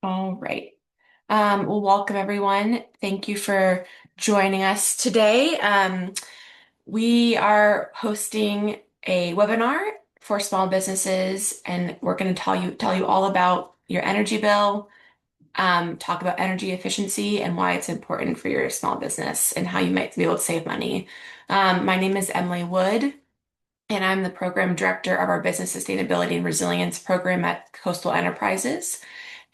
All right. Well, welcome everyone. Thank you for joining us today. We are hosting a webinar for small businesses, and we're going to tell you all about your energy bill, talk about energy efficiency and why it's important for your small business and how you might be able to save money. My name is Emily Wood, and I'm the program director of our Business Sustainability and Resilience program at Coastal Enterprises.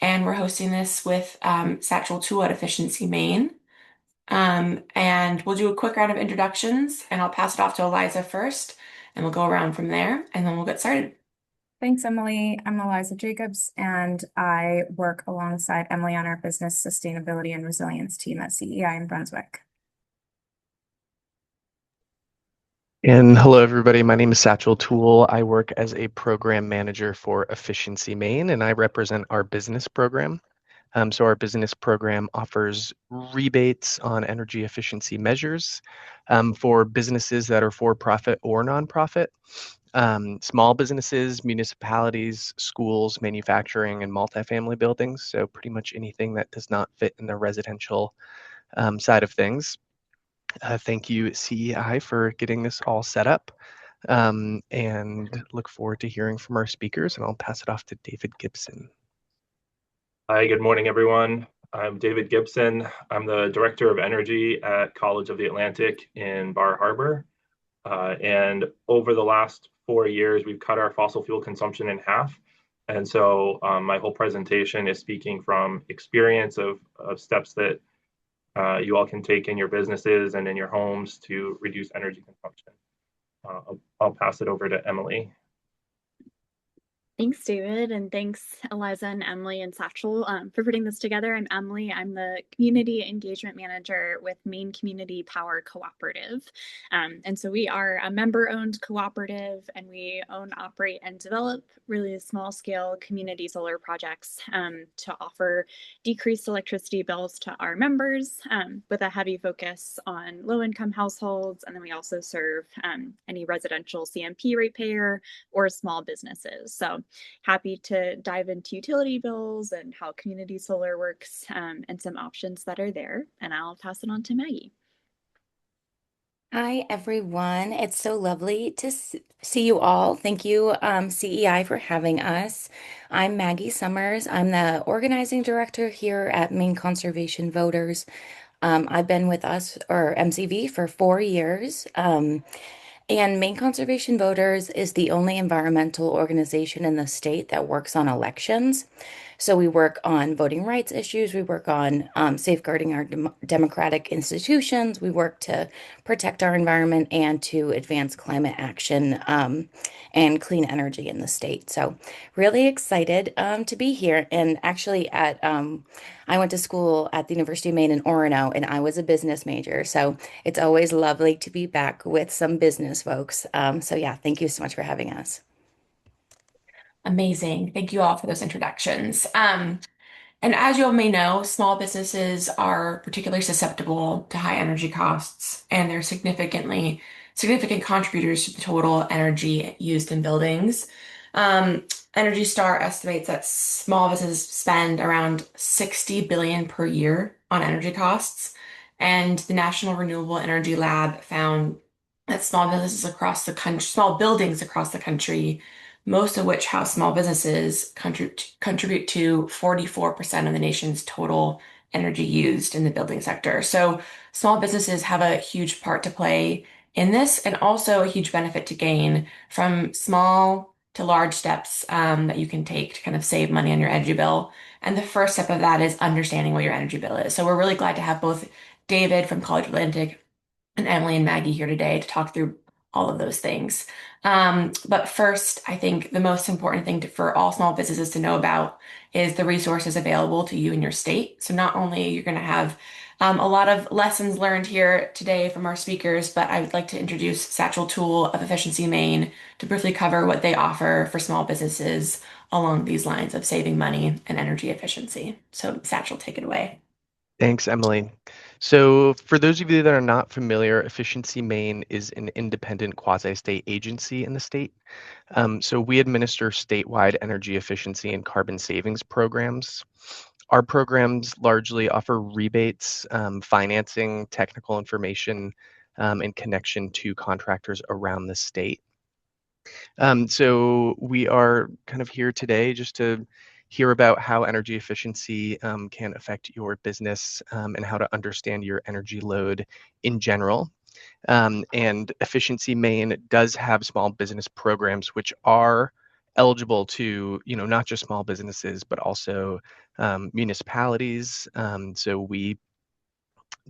And we're hosting this with Satchel Tool at Efficiency Maine. And we'll do a quick round of introductions, and I'll pass it off to Eliza first, and we'll go around from there, and then we'll get started. Thanks, Emily. I'm Eliza Jacobs, and I work alongside Emily on our business sustainability and resilience team at CEI in Brunswick. And hello, everybody. My name is Satchel Toole. I work as a program manager for Efficiency Maine, and I represent our business program. So our business program offers rebates on energy efficiency measures for businesses that are for-profit or nonprofit, small businesses, municipalities, schools, manufacturing, and multifamily buildings. So pretty much anything that does not fit in the residential side of things. Thank you, CEI, for getting this all set up, and look forward to hearing from our speakers, and I'll pass it off to David Gibson. Hi, good morning, everyone. I'm David Gibson. I'm the Director of Energy at College of the Atlantic in Bar Harbor. And over the last 4 years, we've cut our fossil fuel consumption in half. And so my whole presentation is speaking from experience of steps that you all can take in your businesses and in your homes to reduce energy consumption. I'll pass it over to Emily. Thanks, David, and thanks, Eliza and Emily and Satchel, for putting this together. I'm Emily. I'm the Community Engagement Manager with Maine Community Power Cooperative. And so we are a member-owned cooperative, and we own, operate, and develop really small-scale community solar projects to offer decreased electricity bills to our members with a heavy focus on low-income households. And then we also serve any residential CMP ratepayer or small businesses. So happy to dive into utility bills and how community solar works and some options that are there. And I'll pass it on to Maggie. Hi, everyone. It's so lovely to see you all. Thank you, CEI, for having us. I'm Maggie Summers. I'm the organizing director here at Maine Conservation Voters. I've been with us, or MCV, for 4 years. And Maine Conservation Voters is the only environmental organization in the state that works on elections. So we work on voting rights issues, we work on safeguarding our democratic institutions, we work to protect our environment and to advance climate action and clean energy in the state. So really excited to be here. And actually I went to school at the University of Maine in Orono, and I was a business major. So it's always lovely to be back with some business folks. So yeah, thank you so much for having us. Amazing. Thank you all for those introductions. And as you all may know, small businesses are particularly susceptible to high energy costs, and they're significant contributors to the total energy used in buildings. Energy Star estimates that small businesses spend around 60 billion per year on energy costs, and the National Renewable Energy Lab found that small buildings across the country, most of which house small businesses, contribute to 44% of the nation's total energy used in the building sector. So small businesses have a huge part to play in this, and also a huge benefit to gain from small to large steps that you can take to kind of save money on your energy bill. And the first step of that is understanding what your energy bill is. So we're really glad to have both David from College Atlantic and Emily and Maggie here today to talk through all of those things. But first, I think the most important thing for all small businesses to know about is the resources available to you in your state. So not only you're going to have a lot of lessons learned here today from our speakers, but I would like to introduce Satchel Toole of Efficiency Maine to briefly cover what they offer for small businesses along these lines of saving money and energy efficiency. So Satchel, take it away. Thanks, Emily. So for those of you that are not familiar, Efficiency Maine is an independent quasi-state agency in the state. So we administer statewide energy efficiency and carbon savings programs. Our programs largely offer rebates, financing, technical information, and connection to contractors around the state. So we are kind of here today just to hear about how energy efficiency can affect your business and how to understand your energy load in general. And Efficiency Maine does have small business programs which are eligible to, not just small businesses, but also municipalities. So we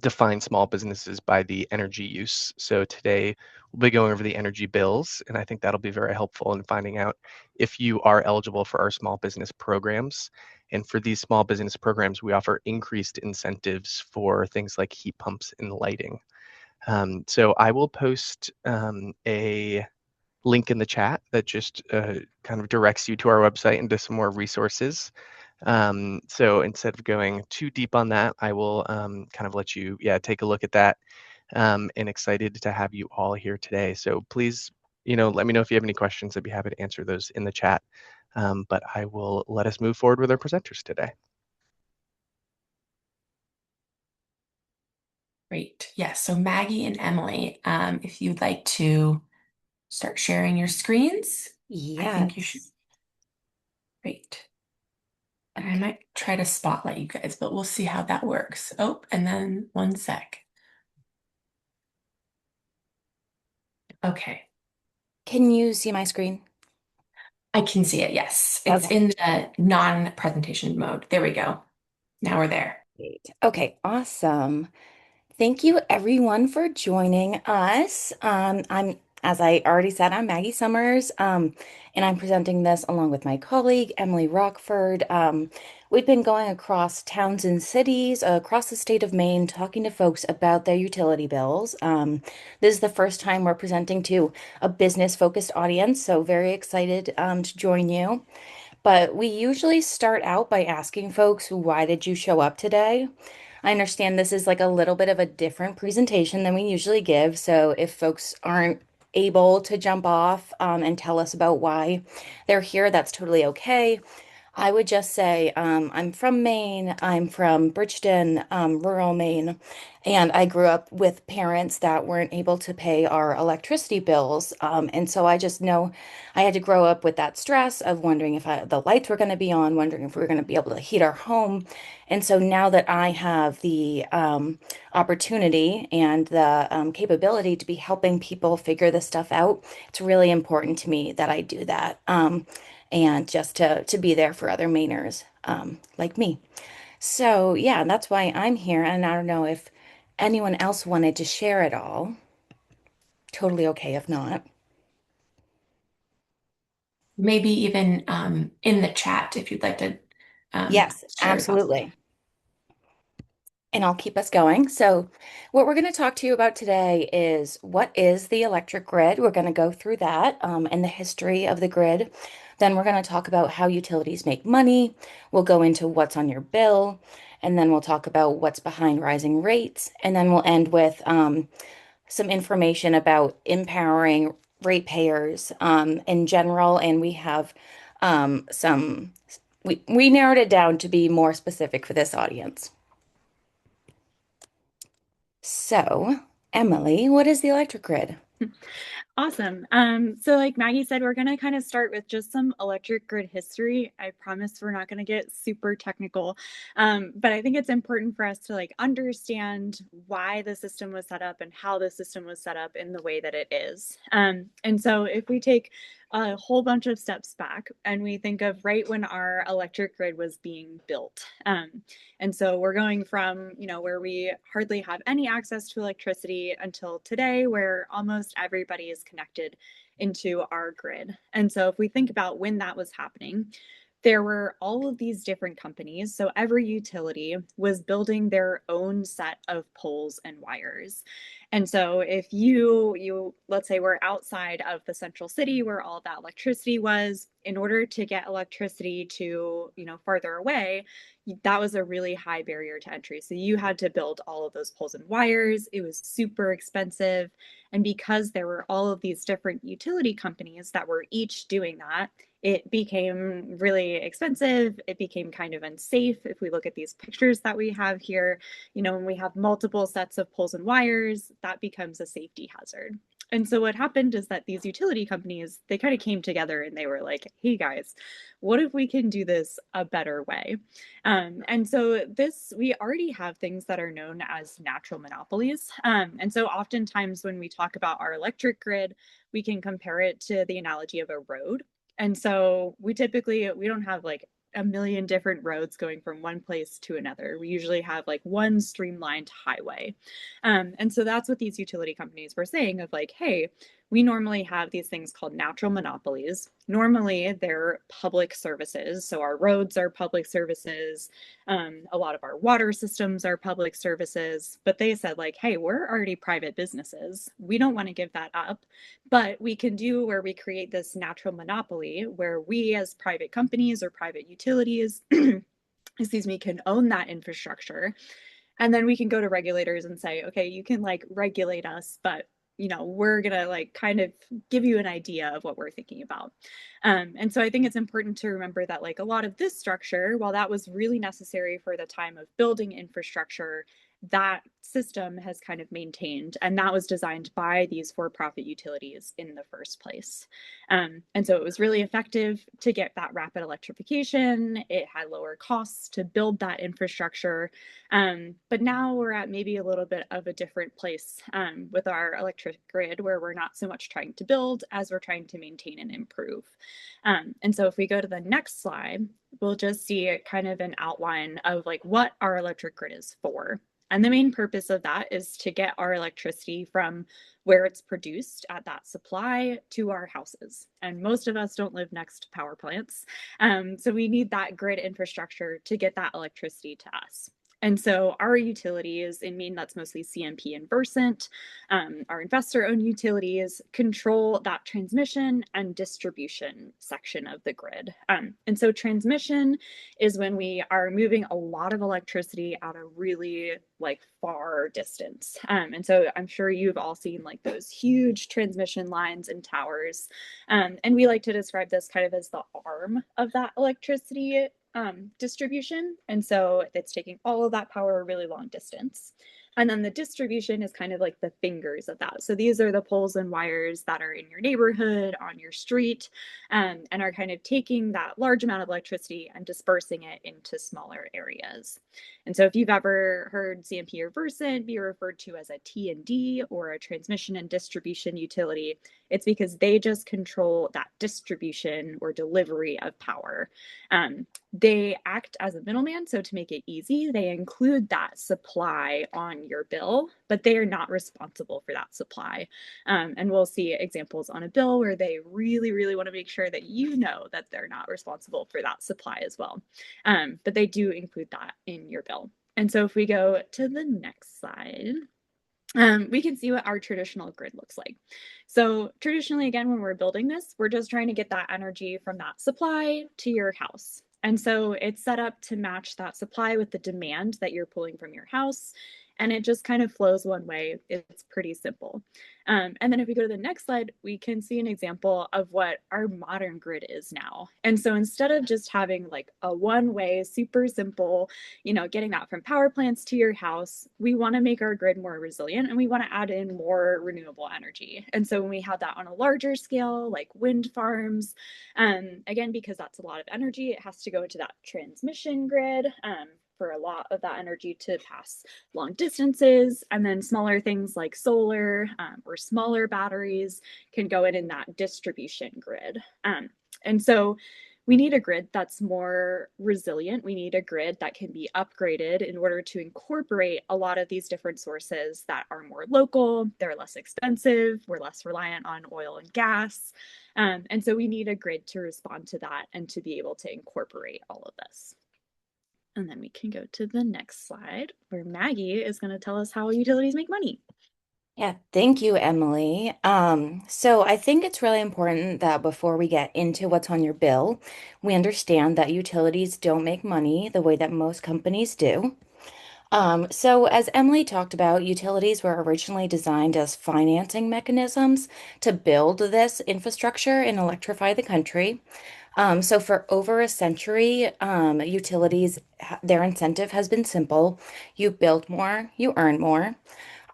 define small businesses by the energy use. So today we'll be going over the energy bills, and I think that'll be very helpful in finding out if you are eligible for our small business programs. And for these small business programs, we offer increased incentives for things like heat pumps and lighting. So I will post a link in the chat that just kind of directs you to our website and to some more resources. So instead of going too deep on that, I will kind of let you, take a look at that. And excited to have you all here today. So please, let me know if you have any questions. I'd be happy to answer those in the chat. But I will let us move forward with our presenters today. Great. Yes. So Maggie and Emily, if you'd like to start sharing your screens, I think you should. Yes. Great. And I Okay. might try to spotlight you guys, but we'll see how that works. Oh, and then one sec. Okay. Can you see my screen? I can see it. Yes. It's Okay. in the non-presentation mode. There we go. Now we're there. Great. Okay, awesome. Thank you everyone for joining us. As I already said, I'm Maggie Summers, and I'm presenting this along with my colleague, Emily Rockford. We've been going across towns and cities across the state of Maine, talking to folks about their utility bills. This is the first time we're presenting to a business-focused audience, so very excited, to join you. But we usually start out by asking folks, why did you show up today? I understand this is like a little bit of a different presentation than we usually give. So if folks aren't able to jump off and tell us about why they're here, that's totally okay. I would just say I'm from Maine. I'm from Bridgeton, rural Maine, and I grew up with parents that weren't able to pay our electricity bills. And so I just know I had to grow up with that stress of wondering if the lights were going to be on, wondering if we were going to be able to heat our home. And so now that I have the opportunity and the capability to be helping people figure this stuff out, it's really important to me that I do that. And just to be there for other Mainers like me. So yeah, that's why I'm here. And I don't know if anyone else wanted to share it all. Totally okay if not. Maybe even in the chat if you'd like to Yes, share your thoughts. absolutely. And I'll keep us going. So, what we're going to talk to you about today is what is the electric grid? We're going to go through that and the history of the grid. Then we're going to talk about how utilities make money. We'll go into what's on your bill. And then we'll talk about what's behind rising rates. And then we'll end with some information about empowering ratepayers in general. And we have we narrowed it down to be more specific for this audience. So, Emily, what is the electric grid? Awesome. So like Maggie said, we're going to kind of start with just some electric grid history. I promise we're not going to get super technical. But I think it's important for us to like understand why the system was set up and how the system was set up in the way that it is. And so if we take a whole bunch of steps back and we think of right when our electric grid was being built. And so we're going from, where we hardly have any access to electricity until today, where almost everybody is connected into our grid. And so if we think about when that was happening, there were all of these different companies. So every utility was building their own set of poles and wires. And so if you let's say we're outside of the central city where all that electricity was, in order to get electricity to, farther away, that was a really high barrier to entry. So you had to build all of those poles and wires. It was super expensive. And because there were all of these different utility companies that were each doing that, it became really expensive. It became kind of unsafe. If we look at these pictures that we have here, when we have multiple sets of poles and wires, that becomes a safety hazard. And so what happened is that these utility companies, they kind of came together and they were like, hey guys, what if we can do this a better way? And so we already have things that are known as natural monopolies. And so oftentimes when we talk about our electric grid, we can compare it to the analogy of a road. And so we don't have like a million different roads going from one place to another. We usually have like one streamlined highway. And so that's what these utility companies were saying of like, hey, we normally have these things called natural monopolies. Normally, they're public services. So our roads are public services. A lot of our water systems are public services. But they said, like, hey, we're already private businesses. We don't want to give that up. But we can do where we create this natural monopoly where we, as private companies or private utilities, excuse me, can own that infrastructure. And then we can go to regulators and say, okay, you can like regulate us, but we're gonna like kind of give you an idea of what we're thinking about. And so I think it's important to remember that like a lot of this structure, while that was really necessary for the time of building infrastructure, that system has kind of maintained, and that was designed by these for-profit utilities in the first place. And so it was really effective to get that rapid electrification. It had lower costs to build that infrastructure. But now we're at maybe a little bit of a different place with our electric grid, where we're not so much trying to build as we're trying to maintain and improve. And so if we go to the next slide, we'll just see kind of an outline of like what our electric grid is for. And the main purpose of that is to get our electricity from where it's produced at that supply to our houses. And most of us don't live next to power plants. So we need that grid infrastructure to get that electricity to us. And so our utilities in Maine, that's mostly CMP and Versant, our investor-owned utilities control that transmission and distribution section of the grid. And so transmission is when we are moving a lot of electricity at a really like far distance. And so I'm sure you've all seen like those huge transmission lines and towers. And we like to describe this kind of as the arm of that electricity distribution. And so it's taking all of that power a really long distance. And then the distribution is kind of like the fingers of that. So these are the poles and wires that are in your neighborhood, on your street, and are kind of taking that large amount of electricity and dispersing it into smaller areas. And so if you've ever heard CMP or Versant be referred to as a T&D or a transmission and distribution utility, it's because they just control that distribution or delivery of power. They act as a middleman. So to make it easy, they include that supply on your bill, but they are not responsible for that supply. And we'll see examples on a bill where they really, really want to make sure that you know that they're not responsible for that supply as well. But they do include that in your bill. And so if we go to the next slide, we can see what our traditional grid looks like. So traditionally, again, when we're building this, we're just trying to get that energy from that supply to your house. And so it's set up to match that supply with the demand that you're pulling from your house. And it just kind of flows one way. It's pretty simple. And then if we go to the next slide, we can see an example of what our modern grid is now. And so instead of just having like a one-way, super simple, getting that from power plants to your house, we want to make our grid more resilient and we want to add in more renewable energy. And so when we have that on a larger scale, like wind farms, again, because that's a lot of energy, it has to go into that transmission grid. For a lot of that energy to pass long distances. And then smaller things like solar or smaller batteries can go in that distribution grid. And so we need a grid that's more resilient. We need a grid that can be upgraded in order to incorporate a lot of these different sources that are more local, they're less expensive, we're less reliant on oil and gas. And so we need a grid to respond to that and to be able to incorporate all of this. And then we can go to the next slide where Maggie is going to tell us how utilities make money. Yeah, thank you, Emily. So I think it's really important that before we get into what's on your bill, we understand that utilities don't make money the way that most companies do. So as Emily talked about, utilities were originally designed as financing mechanisms to build this infrastructure and electrify the country. So for over a century, utilities, their incentive has been simple. You build more, you earn more.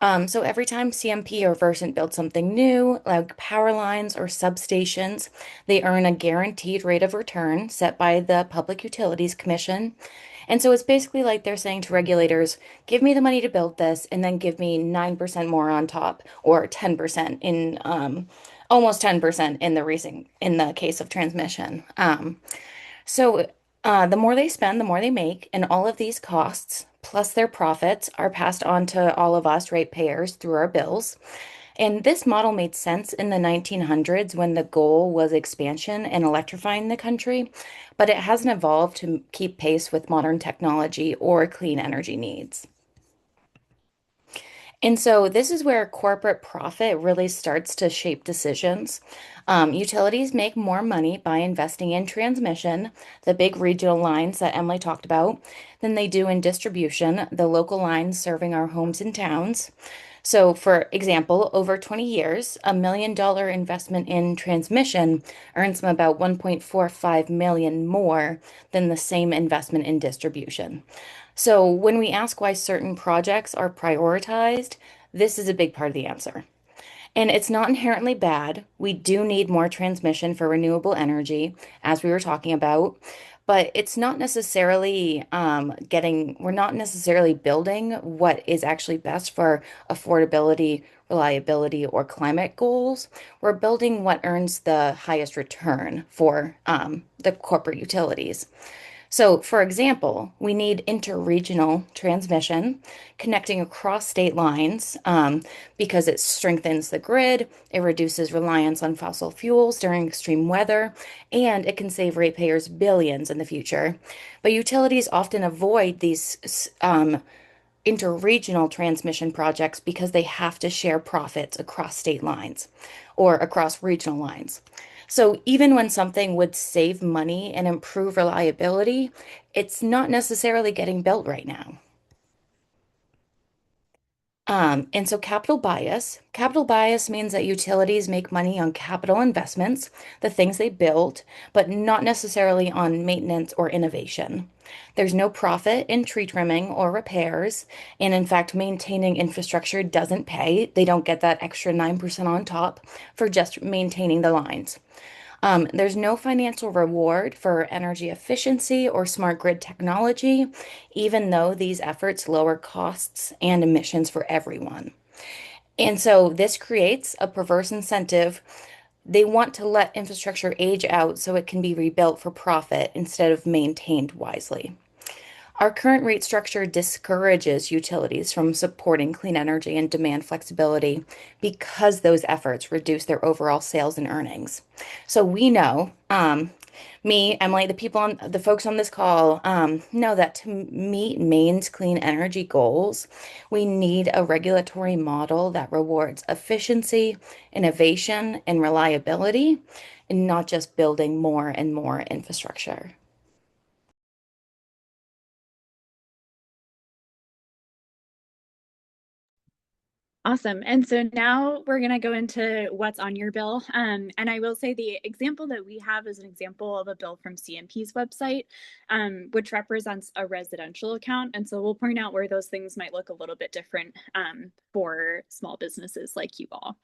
So every time CMP or Versant builds something new, like power lines or substations, they earn a guaranteed rate of return set by the Public Utilities Commission. And so it's basically like they're saying to regulators, give me the money to build this and then give me 9% more on top, or 10% in almost 10% in the case of transmission. The more they spend, the more they make, and all of these costs, plus their profits, are passed on to all of us ratepayers through our bills. And this model made sense in the 1900s when the goal was expansion and electrifying the country, but it hasn't evolved to keep pace with modern technology or clean energy needs. And so this is where corporate profit really starts to shape decisions. Utilities make more money by investing in transmission, the big regional lines that Emily talked about, than they do in distribution, the local lines serving our homes and towns. So, for example, over 20 years, $1 million investment in transmission earns them about 1.45 million more than the same investment in distribution. So, when we ask why certain projects are prioritized, this is a big part of the answer. And it's not inherently bad. We do need more transmission for renewable energy, as we were talking about, but it's not necessarily we're not necessarily building what is actually best for affordability, reliability, or climate goals. We're building what earns the highest return for the corporate utilities. So, for example, we need interregional transmission connecting across state lines because it strengthens the grid, it reduces reliance on fossil fuels during extreme weather, and it can save ratepayers billions in the future. But utilities often avoid these interregional transmission projects because they have to share profits across state lines or across regional lines. So even when something would save money and improve reliability, it's not necessarily getting built right now. And so capital bias means that utilities make money on capital investments, the things they build, but not necessarily on maintenance or innovation. There's no profit in tree trimming or repairs, and in fact, maintaining infrastructure doesn't pay. They don't get that extra 9% on top for just maintaining the lines. There's no financial reward for energy efficiency or smart grid technology, even though these efforts lower costs and emissions for everyone. And so this creates a perverse incentive. They want to let infrastructure age out so it can be rebuilt for profit instead of maintained wisely. Our current rate structure discourages utilities from supporting clean energy and demand flexibility because those efforts reduce their overall sales and earnings. So we know, me, Emily, the folks on this call, know that to meet Maine's clean energy goals, we need a regulatory model that rewards efficiency, innovation, and reliability, and not just building more and more infrastructure. Awesome. And so now we're going to go into what's on your bill. And I will say the example that we have is an example of a bill from CMP's website, which represents a residential account. And so we'll point out where those things might look a little bit different for small businesses like you all.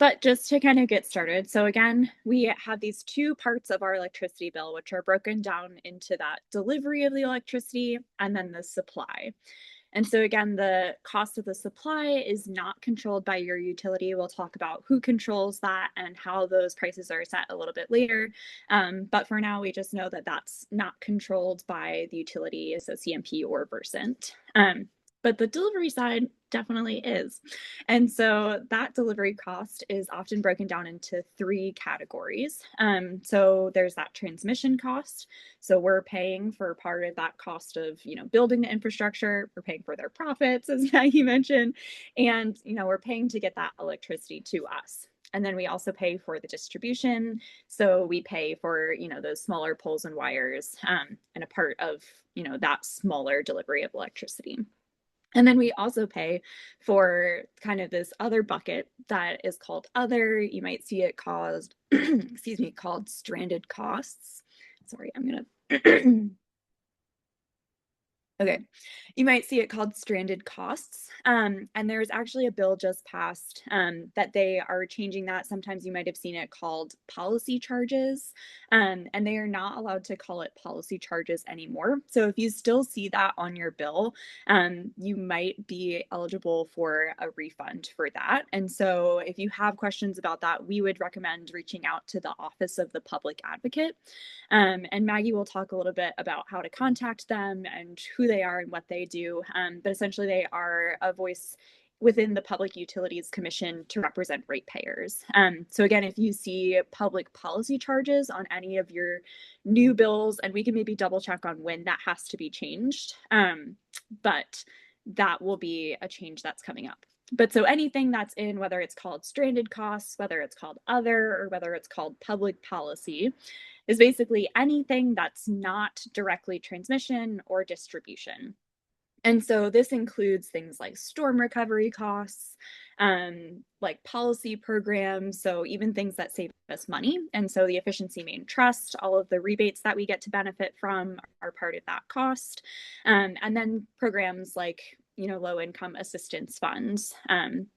But just to kind of get started, so again, we have these two parts of our electricity bill, which are broken down into that delivery of the electricity and then the supply. And so again, the cost of the supply is not controlled by your utility. We'll talk about who controls that and how those prices are set a little bit later. But for now, we just know that that's not controlled by the utility, so CMP or Versant. But the delivery side definitely is. And so that delivery cost is often broken down into three categories. So there's that transmission cost. So we're paying for part of that cost of, building the infrastructure. We're paying for their profits, as Maggie mentioned, and, we're paying to get that electricity to us. And then we also pay for the distribution. So we pay for, those smaller poles and wires and a part of, that smaller delivery of electricity. And then we also pay for kind of this other bucket that is called other. You might see it caused, excuse me, called stranded costs. Sorry, I'm gonna Okay, you might see it called stranded costs. And there's actually a bill just passed that they are changing that. Sometimes you might have seen it called policy charges, and they are not allowed to call it policy charges anymore. So if you still see that on your bill, you might be eligible for a refund for that. And so if you have questions about that, we would recommend reaching out to the Office of the Public Advocate. And Maggie will talk a little bit about how to contact them and who they are and what they do. But essentially, they are a voice within the Public Utilities Commission to represent ratepayers. So again, if you see public policy charges on any of your new bills, and we can maybe double check on when that has to be changed, but that will be a change that's coming up. But so anything that's in, whether it's called stranded costs, whether it's called other, or whether it's called public policy, is basically anything that's not directly transmission or distribution. And so this includes things like storm recovery costs, like policy programs, so even things that save us money. And so the Efficiency Maine Trust, all of the rebates that we get to benefit from are part of that cost. And then programs like low income assistance funds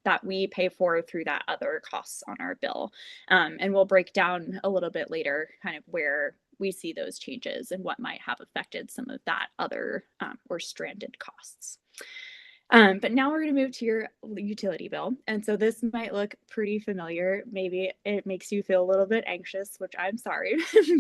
that we pay for through that other costs on our bill. And we'll break down a little bit later kind of where we see those changes and what might have affected some of that other or stranded costs. But now we're going to move to your utility bill. And so this might look pretty familiar. Maybe it makes you feel a little bit anxious, which I'm sorry,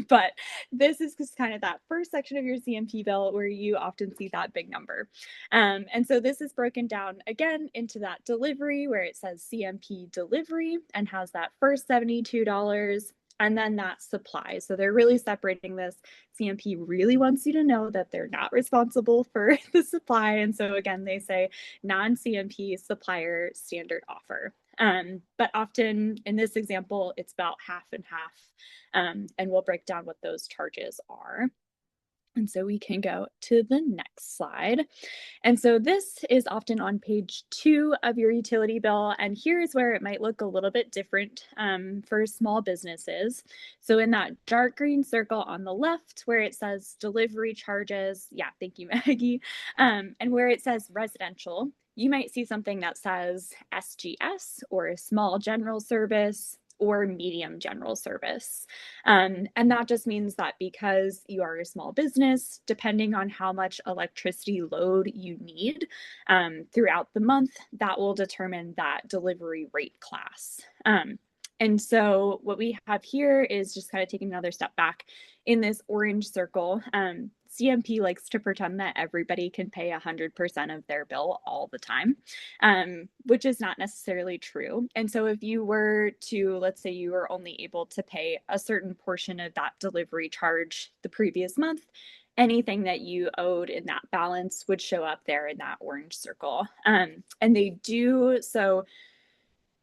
but this is just kind of that first section of your CMP bill where you often see that big number. And so this is broken down again into that delivery where it says CMP delivery and has that first $72. And then that supply. So they're really separating this. CMP really wants you to know that they're not responsible for the supply. And so again, they say non-CMP supplier standard offer. But often in this example, it's about half and half. And we'll break down what those charges are. And so we can go to the next slide. And so this is often on page 2 of your utility bill. And here's where it might look a little bit different for small businesses. So in that dark green circle on the left, where it says delivery charges, yeah, thank you, Maggie, and where it says residential, you might see something that says SGS or small general service or medium general service. And that just means that because you are a small business, depending on how much electricity load you need throughout the month, that will determine that delivery rate class. And so what we have here is just kind of taking another step back in this orange circle. CMP likes to pretend that everybody can pay 100% of their bill all the time, which is not necessarily true. And so if you were to, let's say you were only able to pay a certain portion of that delivery charge the previous month, anything that you owed in that balance would show up there in that orange circle. And they do so.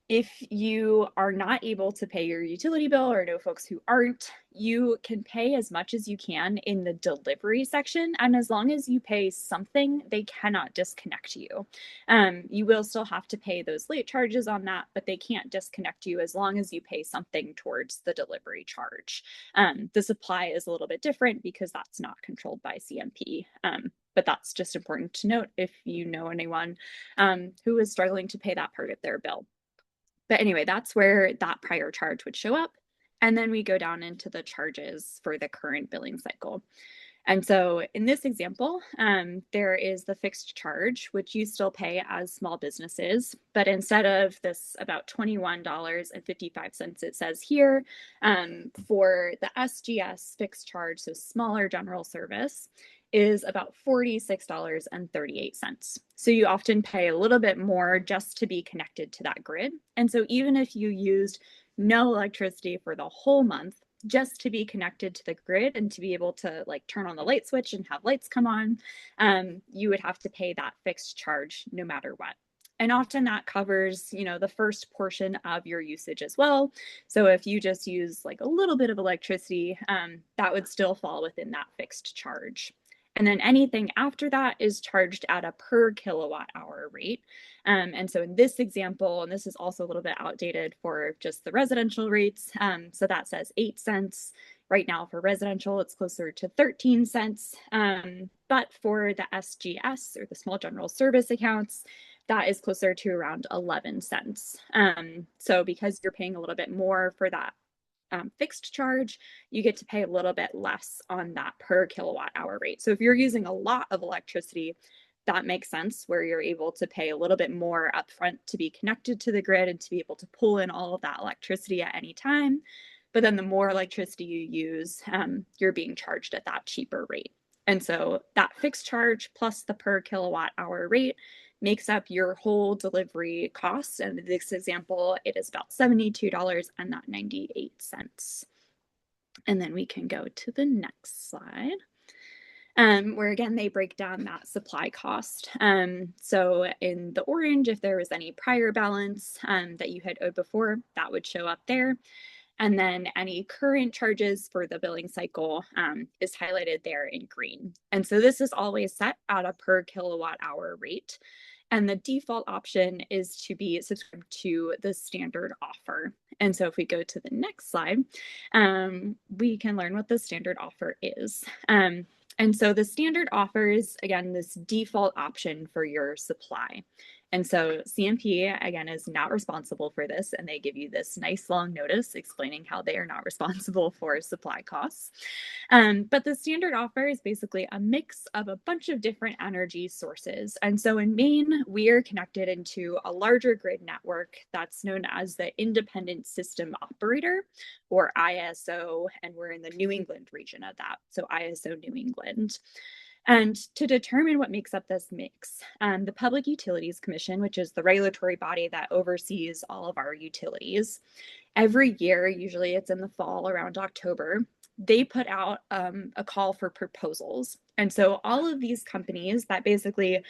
If you are not able to pay your utility bill, or know folks who aren't, you can pay as much as you can in the delivery section. And as long as you pay something, they cannot disconnect you. You will still have to pay those late charges on that, but they can't disconnect you as long as you pay something towards the delivery charge. The supply is a little bit different because that's not controlled by CMP. But that's just important to note if you know anyone who is struggling to pay that part of their bill. But anyway, that's where that prior charge would show up. And then we go down into the charges for the current billing cycle. And so in this example, there is the fixed charge, which you still pay as small businesses. But instead of this about $21.55, it says here for the SGS fixed charge, so smaller general service, is about $46.38. So you often pay a little bit more just to be connected to that grid. And so even if you used no electricity for the whole month, just to be connected to the grid and to be able to like turn on the light switch and have lights come on, you would have to pay that fixed charge no matter what. And often that covers, the first portion of your usage as well. So if you just use like a little bit of electricity, that would still fall within that fixed charge. And then anything after that is charged at a per kilowatt hour rate. And so in this example, and this is also a little bit outdated for just the residential rates, so that says 8 cents. Right now for residential, it's closer to 13 cents. But for the SGS, or the small general service accounts, that is closer to around 11 cents. So because you're paying a little bit more for that fixed charge, you get to pay a little bit less on that per kilowatt hour rate. So if you're using a lot of electricity, that makes sense, where you're able to pay a little bit more upfront to be connected to the grid and to be able to pull in all of that electricity at any time. But then the more electricity you use, you're being charged at that cheaper rate. And so that fixed charge plus the per kilowatt hour rate makes up your whole delivery cost. And in this example, it is about $72.98. And then we can go to the next slide. Where again, they break down that supply cost. So in the orange, if there was any prior balance that you had owed before, that would show up there. And then any current charges for the billing cycle is highlighted there in green. And so this is always set at a per kilowatt hour rate. And the default option is to be subscribed to the standard offer. And so if we go to the next slide, we can learn what the standard offer is. And so the standard offers, again, this default option for your supply. And so CMP, again, is not responsible for this, and they give you this nice long notice explaining how they are not responsible for supply costs. But the standard offer is basically a mix of a bunch of different energy sources. And so in Maine, we are connected into a larger grid network that's known as the Independent System Operator, or ISO, and we're in the New England region of that, so ISO New England. And to determine what makes up this mix, the Public Utilities Commission, which is the regulatory body that oversees all of our utilities, every year, usually it's in the fall around October, they put out a call for proposals. And so all of these companies that basically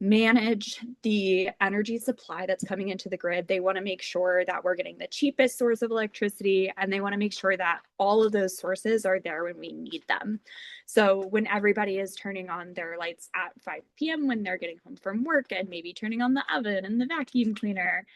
manage the energy supply that's coming into the grid, they want to make sure that we're getting the cheapest source of electricity, and they want to make sure that all of those sources are there when we need them. So when everybody is turning on their lights at 5 p.m. when they're getting home from work, and maybe turning on the oven and the vacuum cleaner,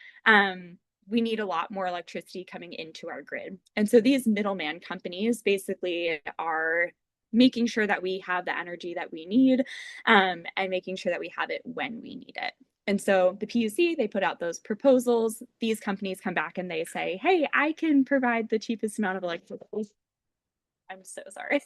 we need a lot more electricity coming into our grid. And so these middleman companies basically are making sure that we have the energy that we need, and making sure that we have it when we need it. And so the PUC, they put out those proposals. These companies come back and they say, hey, I can provide the cheapest amount of electricity. I'm so sorry.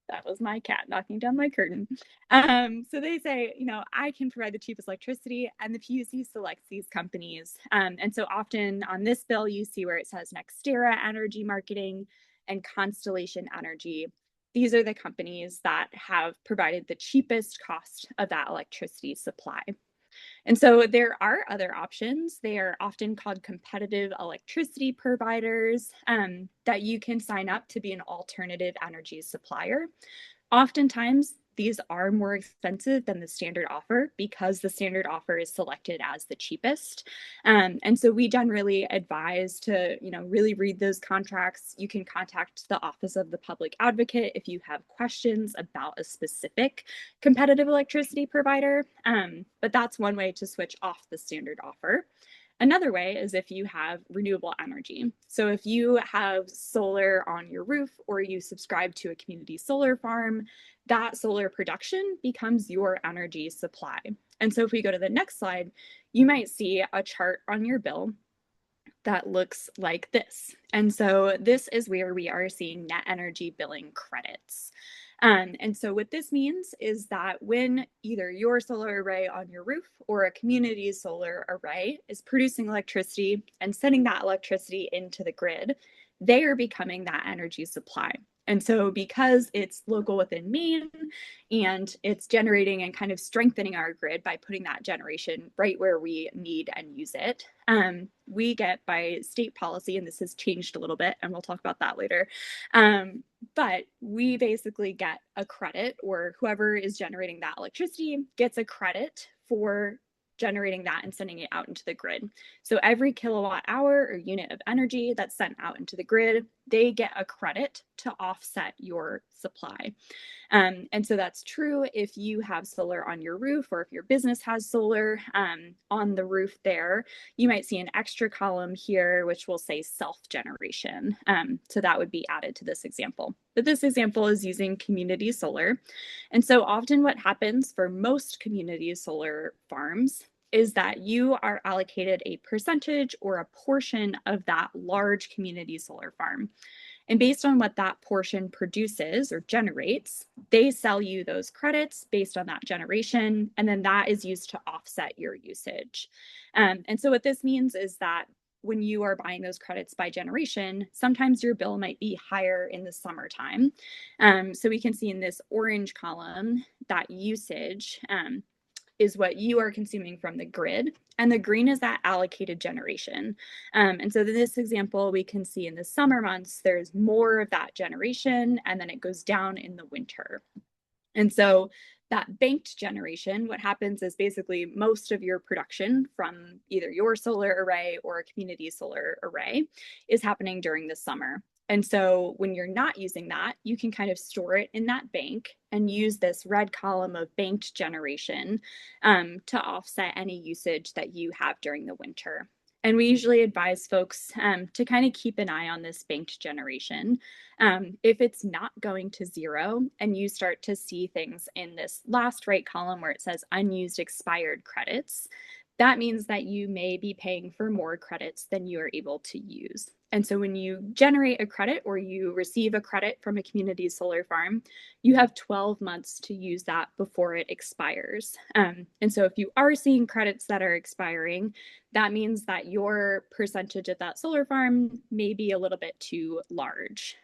That was my cat knocking down my curtain. So they say, I can provide the cheapest electricity, and the PUC selects these companies. And so often on this bill, you see where it says Nextera Energy Marketing and Constellation Energy. These are the companies that have provided the cheapest cost of that electricity supply. And so there are other options. They are often called competitive electricity providers that you can sign up to be an alternative energy supplier. Oftentimes, these are more expensive than the standard offer because the standard offer is selected as the cheapest. And so we generally advise to, really read those contracts. You can contact the Office of the Public Advocate if you have questions about a specific competitive electricity provider. But that's one way to switch off the standard offer. Another way is if you have renewable energy. So if you have solar on your roof, or you subscribe to a community solar farm, that solar production becomes your energy supply. And so if we go to the next slide, you might see a chart on your bill that looks like this. And so this is where we are seeing net energy billing credits. And so what this means is that when either your solar array on your roof or a community solar array is producing electricity and sending that electricity into the grid, they are becoming that energy supply. And so because it's local within Maine and it's generating and kind of strengthening our grid by putting that generation right where we need and use it, we get by state policy, and this has changed a little bit, and we'll talk about that later, but we basically get a credit, or whoever is generating that electricity gets a credit for generating that and sending it out into the grid. So every kilowatt hour or unit of energy that's sent out into the grid, they get a credit to offset your supply. And so that's true if you have solar on your roof, or if your business has solar on the roof there, you might see an extra column here, which will say self-generation. So that would be added to this example. But this example is using community solar. And so often what happens for most community solar farms is that you are allocated a percentage or a portion of that large community solar farm. And based on what that portion produces or generates, they sell you those credits based on that generation. And then that is used to offset your usage. And so what this means is that when you are buying those credits by generation, sometimes your bill might be higher in the summertime. So we can see in this orange column that usage is what you are consuming from the grid, and the green is that allocated generation. And so in this example, we can see in the summer months, there's more of that generation, and then it goes down in the winter. And so that banked generation, what happens is basically most of your production from either your solar array or a community solar array is happening during the summer. And so when you're not using that, you can kind of store it in that bank and use this red column of banked generation to offset any usage that you have during the winter. And we usually advise folks to kind of keep an eye on this banked generation. If it's not going to zero and you start to see things in this last right column where it says unused expired credits, that means that you may be paying for more credits than you are able to use. And so when you generate a credit or you receive a credit from a community solar farm, you have 12 months to use that before it expires. And so if you are seeing credits that are expiring, that means that your percentage of that solar farm may be a little bit too large.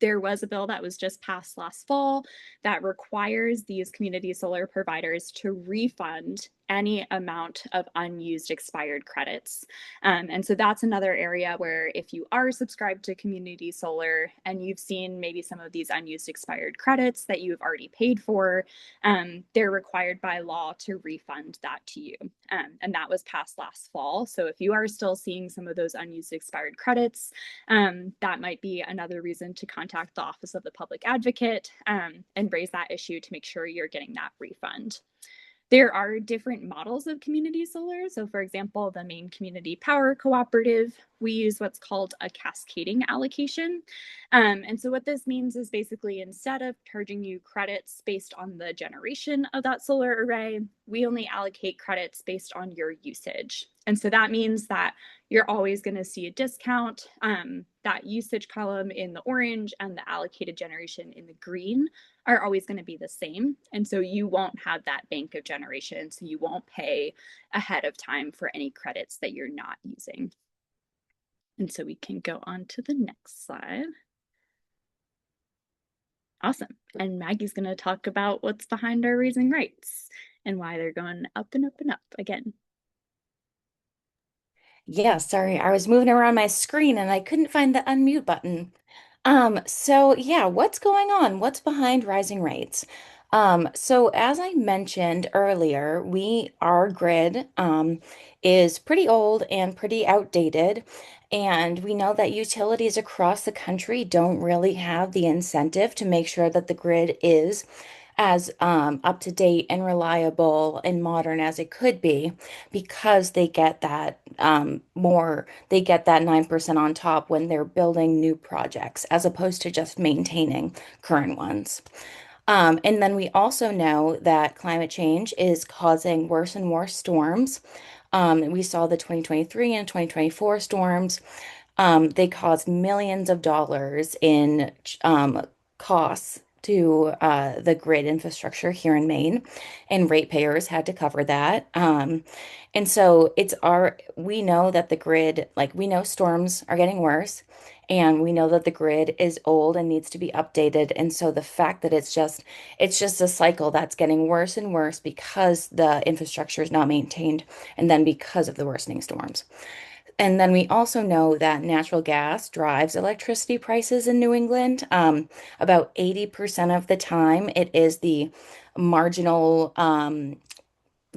There was a bill that was just passed last fall that requires these community solar providers to refund any amount of unused expired credits. And so that's another area where if you are subscribed to community solar and you've seen maybe some of these unused expired credits that you've already paid for, they're required by law to refund that to you. And that was passed last fall. So if you are still seeing some of those unused expired credits, that might be another reason to contact the Office of the Public Advocate and raise that issue to make sure you're getting that refund. There are different models of community solar. So for example, the Maine Community Power Cooperative, we use what's called a cascading allocation. And so what this means is basically instead of charging you credits based on the generation of that solar array, we only allocate credits based on your usage. And so that means that you're always going to see a discount. That usage column in the orange and the allocated generation in the green are always going to be the same. And so you won't have that bank of generation. So you won't pay ahead of time for any credits that you're not using. And so we can go on to the next slide. Awesome. And Maggie's going to talk about what's behind our raising rates and why they're going up and up and up again. Yeah, sorry, I was moving around my screen and I couldn't find the unmute button. So yeah, what's going on? What's behind rising rates? So as I mentioned earlier, our grid is pretty old and pretty outdated, and we know that utilities across the country don't really have the incentive to make sure that the grid is as up to date and reliable and modern as it could be because they get that they get that 9% on top when they're building new projects as opposed to just maintaining current ones. And then we also know that climate change is causing worse and worse storms. We saw the 2023 and 2024 storms. They caused millions of dollars in costs to the grid infrastructure here in Maine, and ratepayers had to cover that. And so we know that the grid, like we know storms are getting worse, and we know that the grid is old and needs to be updated. And so the fact that it's just a cycle that's getting worse and worse because the infrastructure is not maintained, and then because of the worsening storms. And then we also know that natural gas drives electricity prices in New England. About 80% of the time, it is the marginal, oh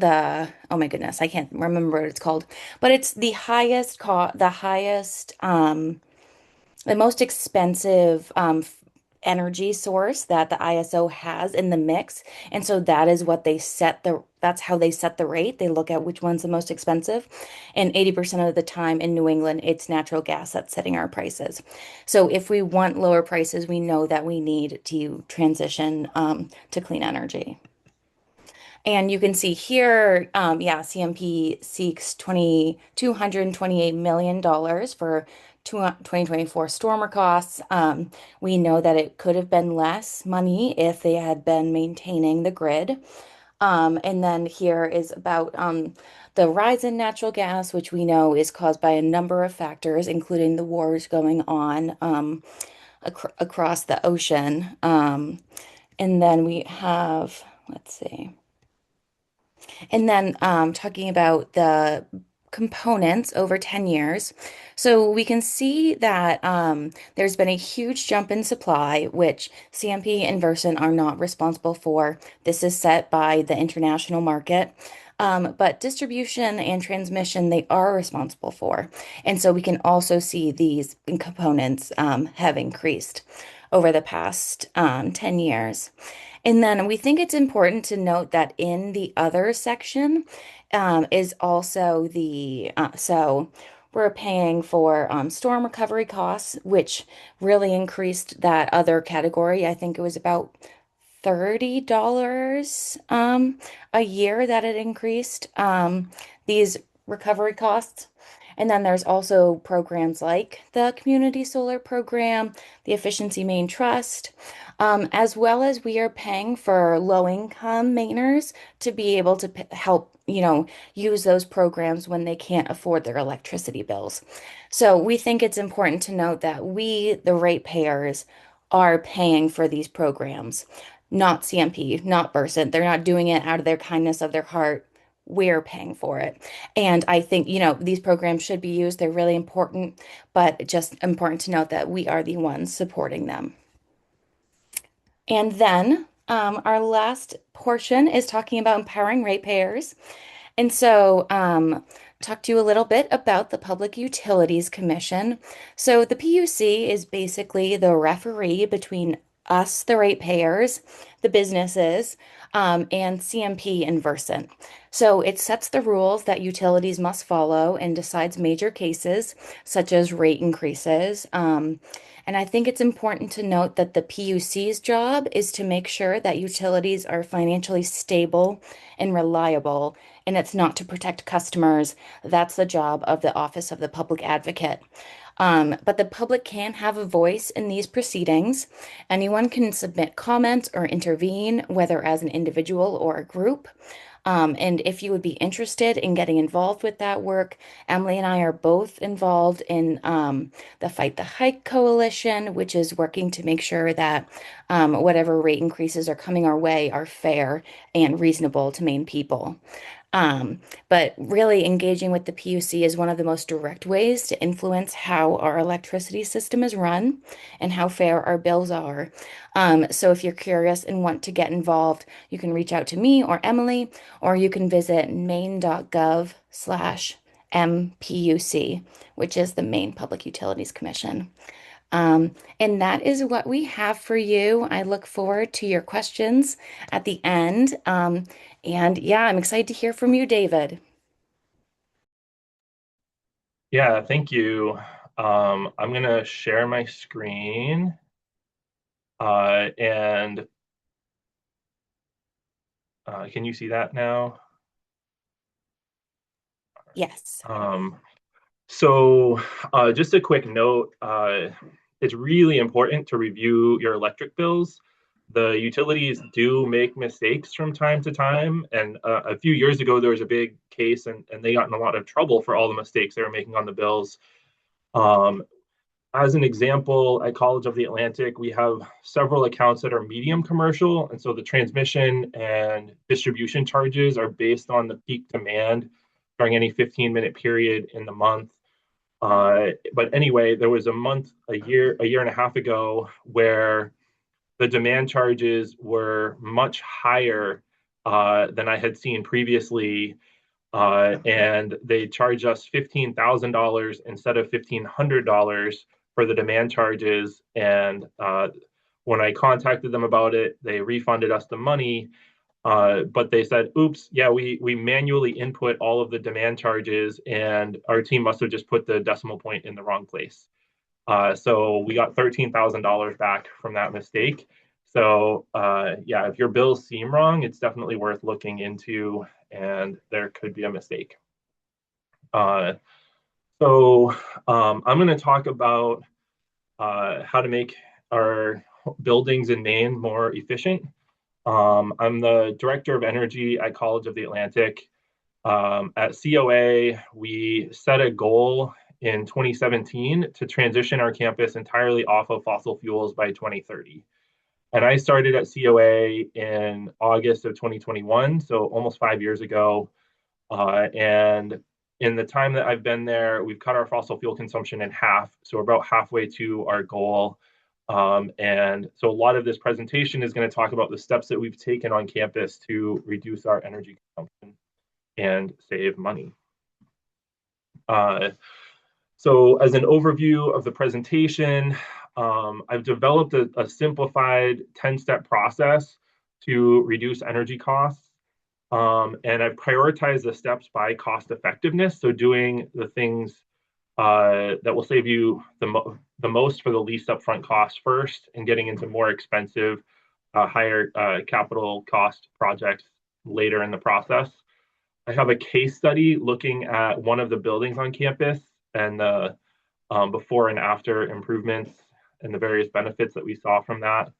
my goodness, I can't remember what it's called, but it's the highest the most expensive energy source that the ISO has in the mix. And so that is what they set that's how they set the rate. They look at which one's the most expensive. And 80% of the time in New England, it's natural gas that's setting our prices. So if we want lower prices, we know that we need to transition to clean energy. And you can see here, yeah, CMP seeks $228 million for 2024 stormer costs. We know that it could have been less money if they had been maintaining the grid. And then here is about the rise in natural gas, which we know is caused by a number of factors, including the wars going on across the ocean. And then we have, let's see. And then talking about the components over 10 years. So we can see that there's been a huge jump in supply, which CMP and Versant are not responsible for. This is set by the international market. But distribution and transmission, they are responsible for. And so we can also see these components have increased over the past 10 years. And then we think it's important to note that in the other section is also so we're paying for storm recovery costs, which really increased that other category. I think it was about $30 a year that it increased these recovery costs. And then there's also programs like the Community Solar Program, the Efficiency Maine Trust, as well as we are paying for low-income Mainers to be able to help, use those programs when they can't afford their electricity bills. So we think it's important to note that we, the ratepayers, are paying for these programs, not CMP, not Versant. They're not doing it out of their kindness of their heart. We're paying for it. And I think, these programs should be used. They're really important, but just important to note that we are the ones supporting them. And then our last portion is talking about empowering ratepayers. And so, talk to you a little bit about the Public Utilities Commission. So, the PUC is basically the referee between us, the ratepayers, the businesses, and CMP and Versant. So, it sets the rules that utilities must follow and decides major cases such as rate increases. And I think it's important to note that the PUC's job is to make sure that utilities are financially stable and reliable, and it's not to protect customers. That's the job of the Office of the Public Advocate. But the public can have a voice in these proceedings. Anyone can submit comments or intervene, whether as an individual or a group. And if you would be interested in getting involved with that work, Emily and I are both involved in the Fight the Hike Coalition, which is working to make sure that whatever rate increases are coming our way are fair and reasonable to Maine people. But really engaging with the PUC is one of the most direct ways to influence how our electricity system is run and how fair our bills are. So if you're curious and want to get involved, you can reach out to me or Emily, or you can visit maine.gov/MPUC, which is the Maine Public Utilities Commission. And that is what we have for you. I look forward to your questions at the end. And yeah, I'm excited to hear from you, David. Yeah, thank you. I'm going to share my screen and can you see that now? Yes. So just a quick note, it's really important to review your electric bills. The utilities do make mistakes from time to time. And a few years ago, there was a big case and they got in a lot of trouble for all the mistakes they were making on the bills. As an example, at College of the Atlantic, we have several accounts that are medium commercial. And so the transmission and distribution charges are based on the peak demand during any 15-minute period in the month. But anyway, there was a year and a half ago, where the demand charges were much higher than I had seen previously. And they charged us $15,000 instead of $1,500 for the demand charges. And when I contacted them about it, they refunded us the money. But they said, oops, yeah, we manually input all of the demand charges, and our team must have just put the decimal point in the wrong place. So we got $13,000 back from that mistake. So yeah, if your bills seem wrong, it's definitely worth looking into, and there could be a mistake. Uh, I'm going to talk about how to make our buildings in Maine more efficient. I'm the director of energy at College of the Atlantic. At COA, we set a goal in 2017 to transition our campus entirely off of fossil fuels by 2030. And I started at COA in August of 2021, so almost 5 years ago. And in the time that I've been there, we've cut our fossil fuel consumption in half. So we're about halfway to our goal. And so a lot of this presentation is going to talk about the steps that we've taken on campus to reduce our energy consumption and save money. So as an overview of the presentation, I've developed a simplified 10-step process to reduce energy costs. And I've prioritized the steps by cost effectiveness. So doing the things that will save you the most for the least upfront cost first, and getting into more expensive, higher capital cost projects later in the process. I have a case study looking at one of the buildings on campus and the before and after improvements and the various benefits that we saw from that.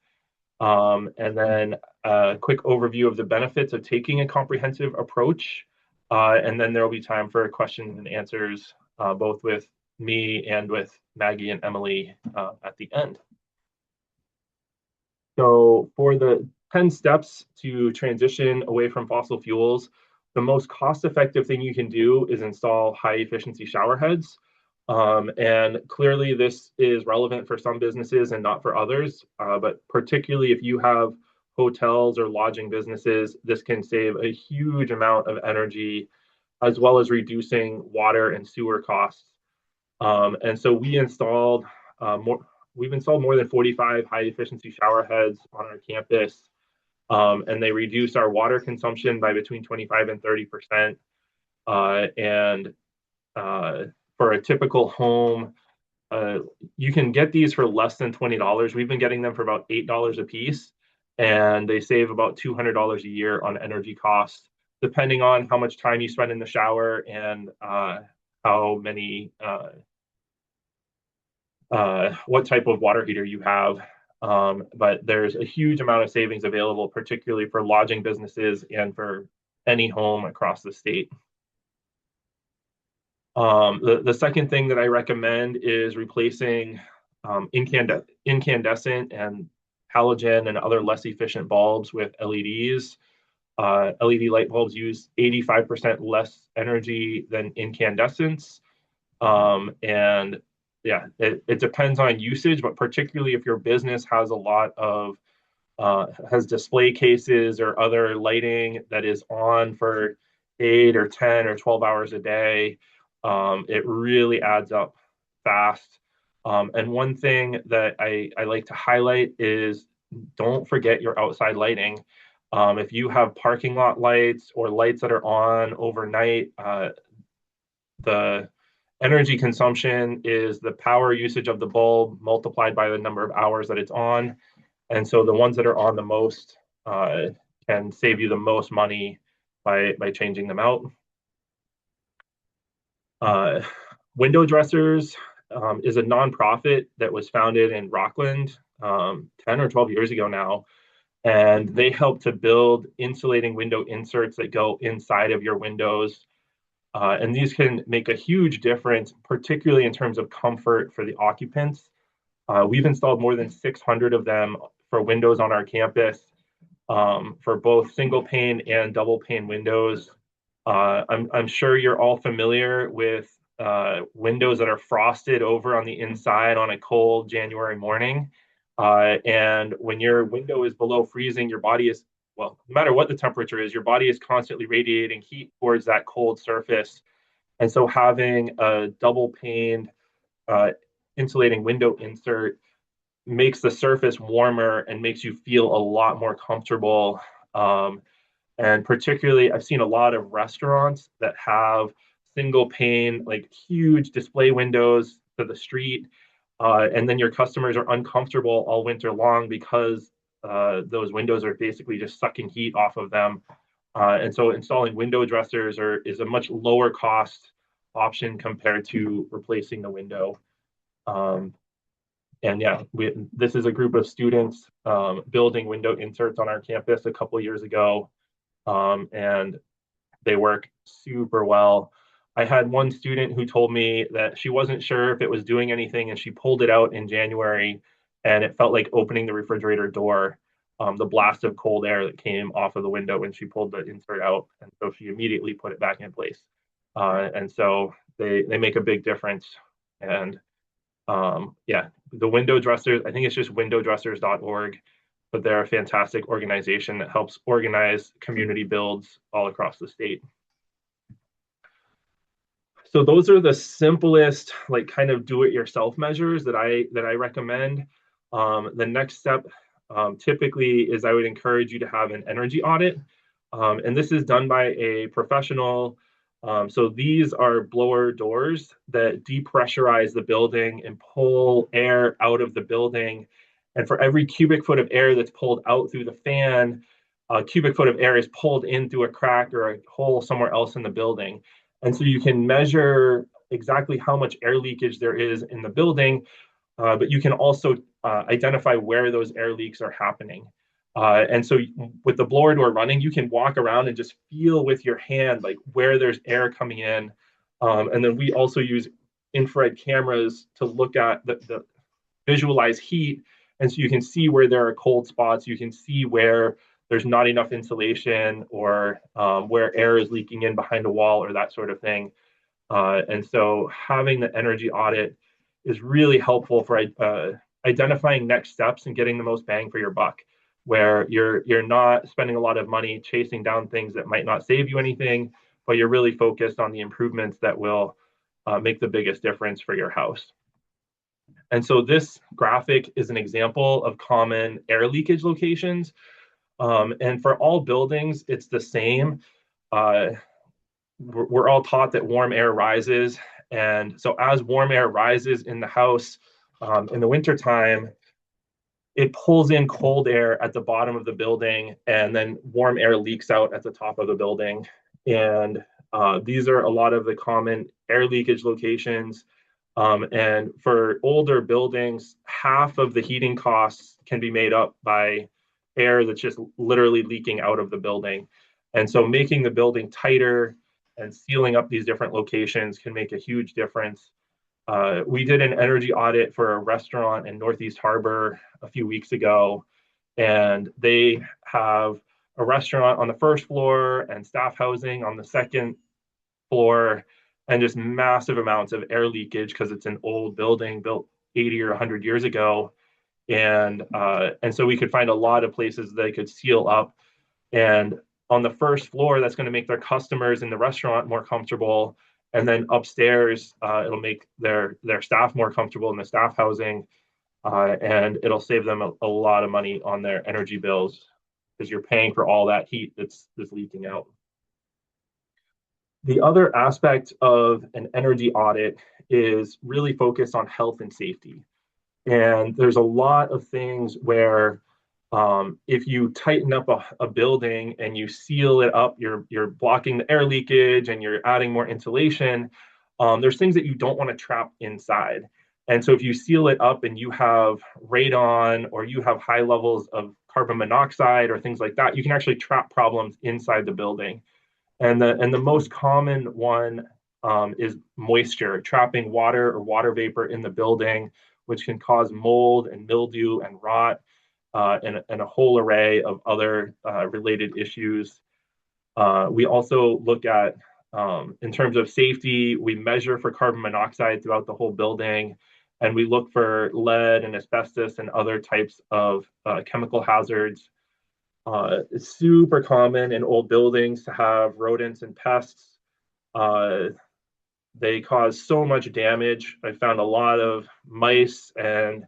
And then a quick overview of the benefits of taking a comprehensive approach. And then there will be time for questions and answers, both with me and with Maggie and Emily at the end. So for the 10 steps to transition away from fossil fuels, the most cost-effective thing you can do is install high-efficiency shower heads. And clearly this is relevant for some businesses and not for others, but particularly if you have hotels or lodging businesses, this can save a huge amount of energy, as well as reducing water and sewer costs. And so we've installed more than 45 high efficiency shower heads on our campus, and they reduce our water consumption by between 25 and 30%. And for a typical home, you can get these for less than $20. We've been getting them for about $8 a piece, and they save about $200 a year on energy costs, depending on how much time you spend in the shower and how many what type of water heater you have. But there's a huge amount of savings available, particularly for lodging businesses and for any home across the state. The second thing that I recommend is replacing incandescent and halogen and other less efficient bulbs with LEDs. LED light bulbs use 85% less energy than incandescents. And yeah, it depends on usage, but particularly if your business has a lot of has display cases or other lighting that is on for 8 or 10 or 12 hours a day, it really adds up fast. And one thing that I like to highlight is don't forget your outside lighting. If you have parking lot lights or lights that are on overnight, the energy consumption is the power usage of the bulb multiplied by the number of hours that it's on. And so the ones that are on the most can save you the most money by changing them out. Window Dressers is a nonprofit that was founded in Rockland 10 or 12 years ago now. And they help to build insulating window inserts that go inside of your windows. And these can make a huge difference, particularly in terms of comfort for the occupants. We've installed more than 600 of them for windows on our campus, for both single pane and double pane windows. I'm sure you're all familiar with windows that are frosted over on the inside on a cold January morning. And when your window is below freezing, your body is, well, no matter what the temperature is, your body is constantly radiating heat towards that cold surface. And so having a double paned insulating window insert makes the surface warmer and makes you feel a lot more comfortable. And particularly, I've seen a lot of restaurants that have single pane, like huge display windows to the street. And then your customers are uncomfortable all winter long because those windows are basically just sucking heat off of them. And so installing window dressers is a much lower cost option compared to replacing the window. Um, and yeah, this is a group of students building window inserts on our campus a couple years ago, and they work super well. I had one student who told me that she wasn't sure if it was doing anything, and she pulled it out in January, and it felt like opening the refrigerator door. The blast of cold air that came off of the window when she pulled the insert out, and so she immediately put it back in place. And so they make a big difference. And yeah, the window dressers, I think it's just windowdressers.org, but they're a fantastic organization that helps organize community builds all across the state. So those are the simplest, like kind of do-it-yourself measures that I recommend. The next step typically is I would encourage you to have an energy audit, and this is done by a professional. So these are blower doors that depressurize the building and pull air out of the building. And for every cubic foot of air that's pulled out through the fan, a cubic foot of air is pulled in through a crack or a hole somewhere else in the building. And so you can measure exactly how much air leakage there is in the building, but you can also identify where those air leaks are happening. And so with the blower door running, you can walk around and just feel with your hand like where there's air coming in. And then we also use infrared cameras to look at the visualize heat. And so you can see where there are cold spots. You can see where there's not enough insulation or where air is leaking in behind a wall or that sort of thing. And so having the energy audit is really helpful for identifying next steps and getting the most bang for your buck, where you're not spending a lot of money chasing down things that might not save you anything, but you're really focused on the improvements that will make the biggest difference for your house. And so this graphic is an example of common air leakage locations. And for all buildings, it's the same. We're all taught that warm air rises. And so as warm air rises in the house in the wintertime, it pulls in cold air at the bottom of the building, and then warm air leaks out at the top of the building. And these are a lot of the common air leakage locations. And for older buildings, half of the heating costs can be made up by air that's just literally leaking out of the building. And so making the building tighter and sealing up these different locations can make a huge difference. We did an energy audit for a restaurant in Northeast Harbor a few weeks ago, and they have a restaurant on the first floor and staff housing on the second floor, and just massive amounts of air leakage because it's an old building built 80 or 100 years ago. And so we could find a lot of places they could seal up. And on the first floor, that's going to make their customers in the restaurant more comfortable. And then upstairs, it'll make their staff more comfortable in the staff housing, and it'll save them a lot of money on their energy bills because you're paying for all that heat that's leaking out. The other aspect of an energy audit is really focused on health and safety. And there's a lot of things where if you tighten up a building and you seal it up, you're blocking the air leakage and you're adding more insulation. There's things that you don't want to trap inside. And so if you seal it up and you have radon or you have high levels of carbon monoxide or things like that, you can actually trap problems inside the building. And the most common one is moisture, trapping water or water vapor in the building, which can cause mold and mildew and rot, and a whole array of other related issues. We also look at, in terms of safety, we measure for carbon monoxide throughout the whole building, and we look for lead and asbestos and other types of chemical hazards. It's super common in old buildings to have rodents and pests. They cause so much damage. I found a lot of mice and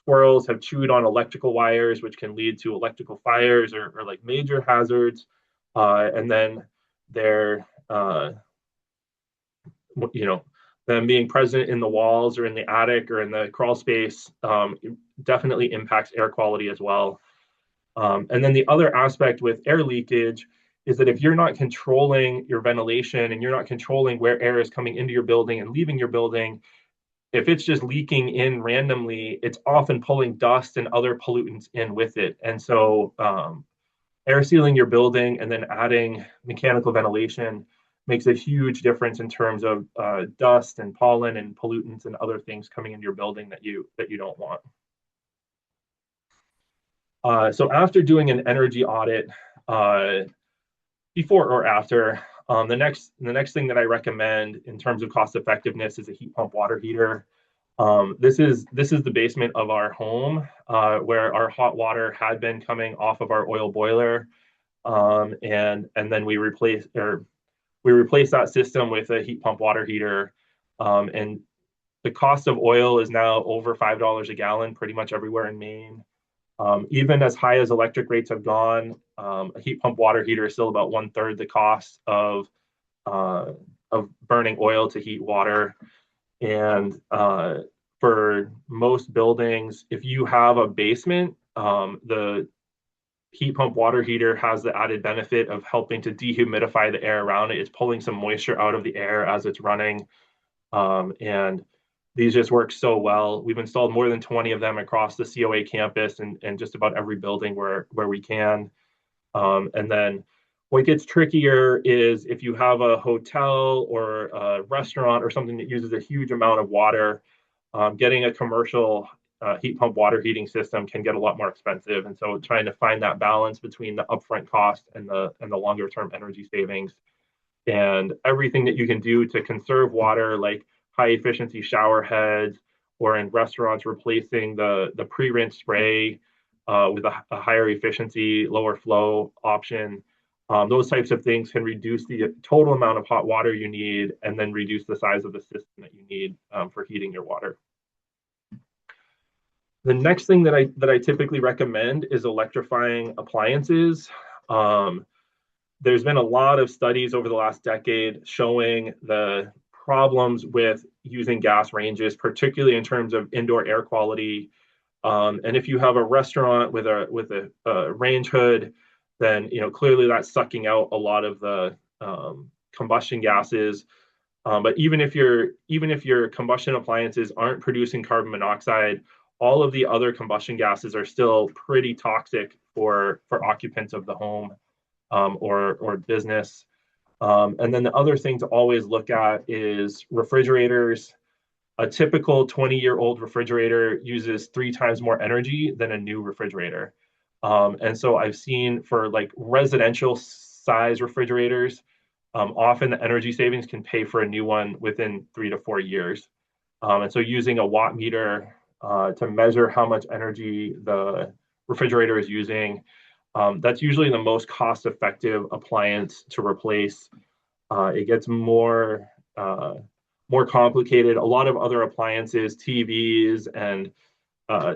squirrels have chewed on electrical wires, which can lead to electrical fires or like major hazards. And then they're, you know, them being present in the walls or in the attic or in the crawl space definitely impacts air quality as well. And then the other aspect with air leakage is that if you're not controlling your ventilation and you're not controlling where air is coming into your building and leaving your building, if it's just leaking in randomly, it's often pulling dust and other pollutants in with it. And so air sealing your building and then adding mechanical ventilation makes a huge difference in terms of dust and pollen and pollutants and other things coming into your building that you don't want. So after doing an energy audit, before or after, the next thing that I recommend in terms of cost effectiveness is a heat pump water heater. This is the basement of our home where our hot water had been coming off of our oil boiler, and then we replaced that system with a heat pump water heater, and the cost of oil is now over $5 a gallon pretty much everywhere in Maine. Even as high as electric rates have gone, a heat pump water heater is still about 1/3 the cost of burning oil to heat water. And for most buildings, if you have a basement, the heat pump water heater has the added benefit of helping to dehumidify the air around it. It's pulling some moisture out of the air as it's running. And these just work so well. We've installed more than 20 of them across the COA campus and just about every building where we can. And then what gets trickier is if you have a hotel or a restaurant or something that uses a huge amount of water, getting a commercial heat pump water heating system can get a lot more expensive. And so trying to find that balance between the upfront cost and the longer term energy savings and everything that you can do to conserve water, like high efficiency shower heads, or in restaurants replacing the pre-rinse spray with a higher efficiency, lower flow option. Those types of things can reduce the total amount of hot water you need and then reduce the size of the system that you need for heating your water. The next thing that I typically recommend is electrifying appliances. There's been a lot of studies over the last decade showing the problems with using gas ranges, particularly in terms of indoor air quality. And if you have a restaurant with a range hood, then clearly that's sucking out a lot of the combustion gases. But even if your combustion appliances aren't producing carbon monoxide, all of the other combustion gases are still pretty toxic for occupants of the home or business. And then the other thing to always look at is refrigerators. A typical 20-year-old refrigerator uses 3 times more energy than a new refrigerator. And so I've seen for like residential size refrigerators, often the energy savings can pay for a new one within 3 to 4 years. And so using a watt meter to measure how much energy the refrigerator is using, that's usually the most cost-effective appliance to replace. It gets more complicated. A lot of other appliances, TVs and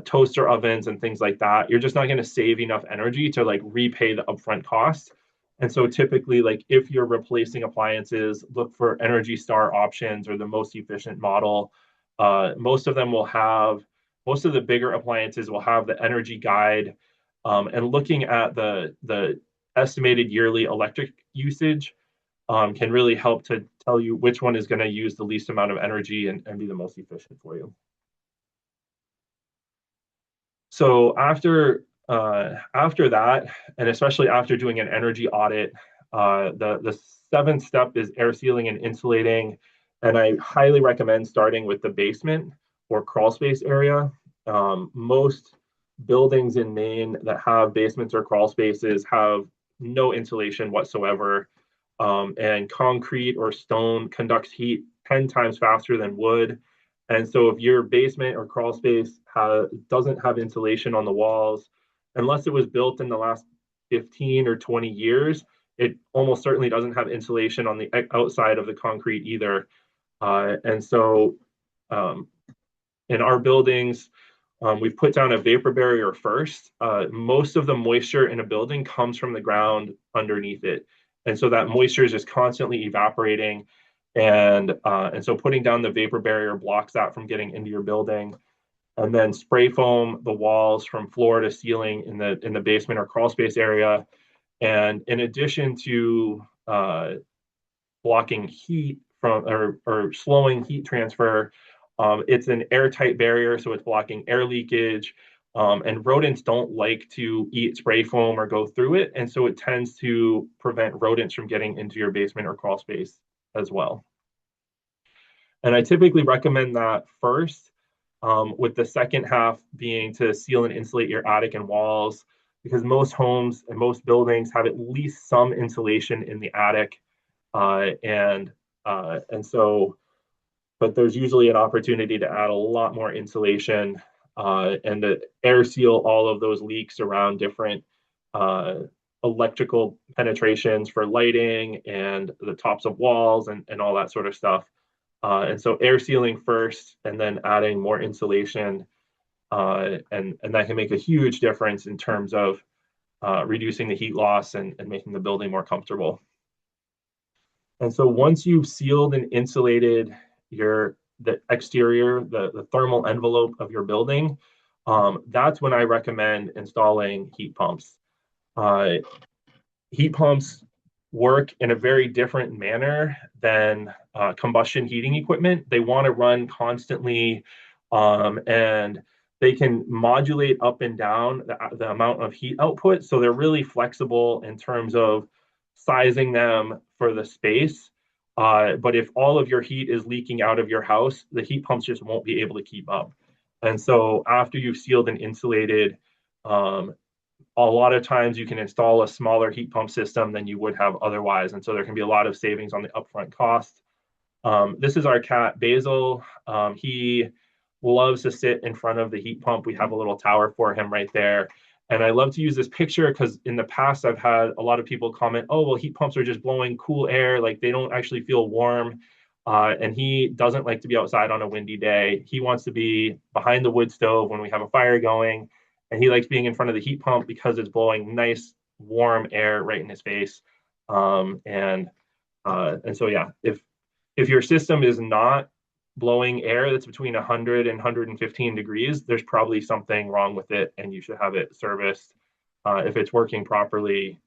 toaster ovens and things like that, you're just not going to save enough energy to like repay the upfront cost. And so typically, like if you're replacing appliances, look for Energy Star options or the most efficient model. Most of the bigger appliances will have the energy guide, and looking at the estimated yearly electric usage can really help to tell you which one is going to use the least amount of energy and be the most efficient for you. So after that, and especially after doing an energy audit, the seventh step is air sealing and insulating. And I highly recommend starting with the basement or crawl space area. Most buildings in Maine that have basements or crawl spaces have no insulation whatsoever. And concrete or stone conducts heat 10 times faster than wood. And so if your basement or crawl space doesn't have insulation on the walls, unless it was built in the last 15 or 20 years, it almost certainly doesn't have insulation on the outside of the concrete either. And so in our buildings, we've put down a vapor barrier first. Most of the moisture in a building comes from the ground underneath it. And so that moisture is just constantly evaporating. And so putting down the vapor barrier blocks that from getting into your building. And then spray foam the walls from floor to ceiling in the basement or crawl space area. And in addition to blocking heat from or slowing heat transfer, it's an airtight barrier, so it's blocking air leakage. And rodents don't like to eat spray foam or go through it, and so it tends to prevent rodents from getting into your basement or crawl space as well. And I typically recommend that first, with the second half being to seal and insulate your attic and walls, because most homes and most buildings have at least some insulation in the attic. Uh, and and so, but there's usually an opportunity to add a lot more insulation and to air seal all of those leaks around different uh, electrical penetrations for lighting and the tops of walls and all that sort of stuff. And so air sealing first and then adding more insulation. And that can make a huge difference in terms of reducing the heat loss and making the building more comfortable. And so once you've sealed and insulated the exterior, the thermal envelope of your building, that's when I recommend installing heat pumps. Uh, Heat pumps work in a very different manner than combustion heating equipment. They want to run constantly, and they can modulate up and down the amount of heat output. So they're really flexible in terms of sizing them for the space. But if all of your heat is leaking out of your house, the heat pumps just won't be able to keep up. And so after you've sealed and insulated, um, a lot of times you can install a smaller heat pump system than you would have otherwise. And so there can be a lot of savings on the upfront cost. This is our cat, Basil. He loves to sit in front of the heat pump. We have a little tower for him right there. And I love to use this picture because in the past, I've had a lot of people comment, oh, well, heat pumps are just blowing cool air. Like they don't actually feel warm. And he doesn't like to be outside on a windy day. He wants to be behind the wood stove when we have a fire going. And he likes being in front of the heat pump because it's blowing nice, warm air right in his face. And so, yeah, if your system is not blowing air that's between 100 and 115 degrees, there's probably something wrong with it, and you should have it serviced. If it's working properly,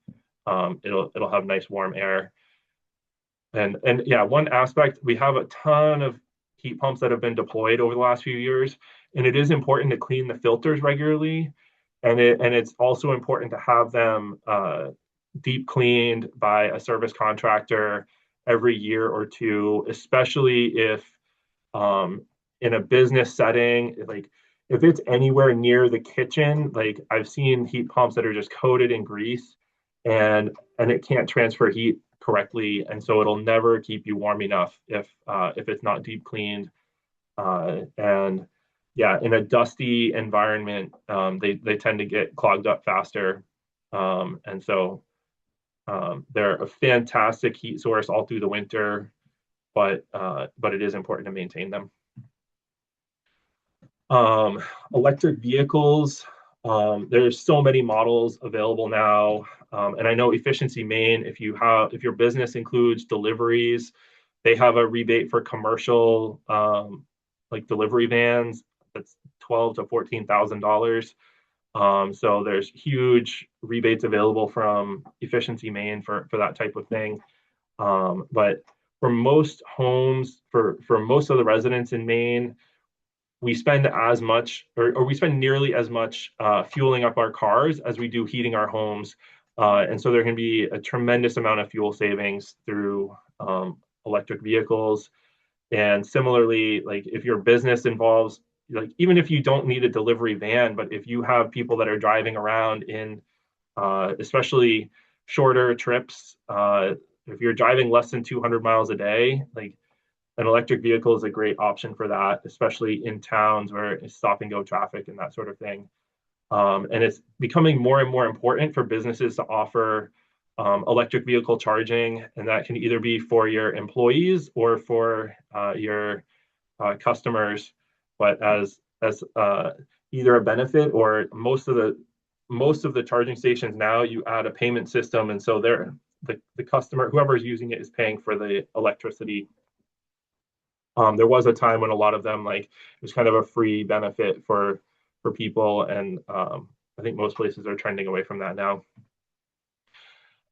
it'll have nice warm air. And yeah, one aspect, we have a ton of heat pumps that have been deployed over the last few years, and it is important to clean the filters regularly, and it's also important to have them deep cleaned by a service contractor every year or two, especially if in a business setting, like if it's anywhere near the kitchen, like I've seen heat pumps that are just coated in grease and it can't transfer heat correctly, and so it'll never keep you warm enough if it's not deep cleaned. And yeah, in a dusty environment, they tend to get clogged up faster, and so they're a fantastic heat source all through the winter, but it is important to maintain them. Um, Electric vehicles, there's so many models available now. And I know Efficiency Maine, if your business includes deliveries, they have a rebate for commercial like delivery vans that's $12,000 to $14,000. So there's huge rebates available from Efficiency Maine for that type of thing. But for most homes, for most of the residents in Maine, we spend as much or we spend nearly as much fueling up our cars as we do heating our homes. And so there can be a tremendous amount of fuel savings through electric vehicles. And similarly, like if your business involves, like even if you don't need a delivery van, but if you have people that are driving around in especially shorter trips, if you're driving less than 200 miles a day, like an electric vehicle is a great option for that, especially in towns where it's stop and go traffic and that sort of thing. And it's becoming more and more important for businesses to offer electric vehicle charging, and that can either be for your employees or for your customers, but as either a benefit or most of the charging stations now you add a payment system, and so they're the customer, whoever is using it, is paying for the electricity. There was a time when a lot of them, like, it was kind of a free benefit for people, and I think most places are trending away from that now.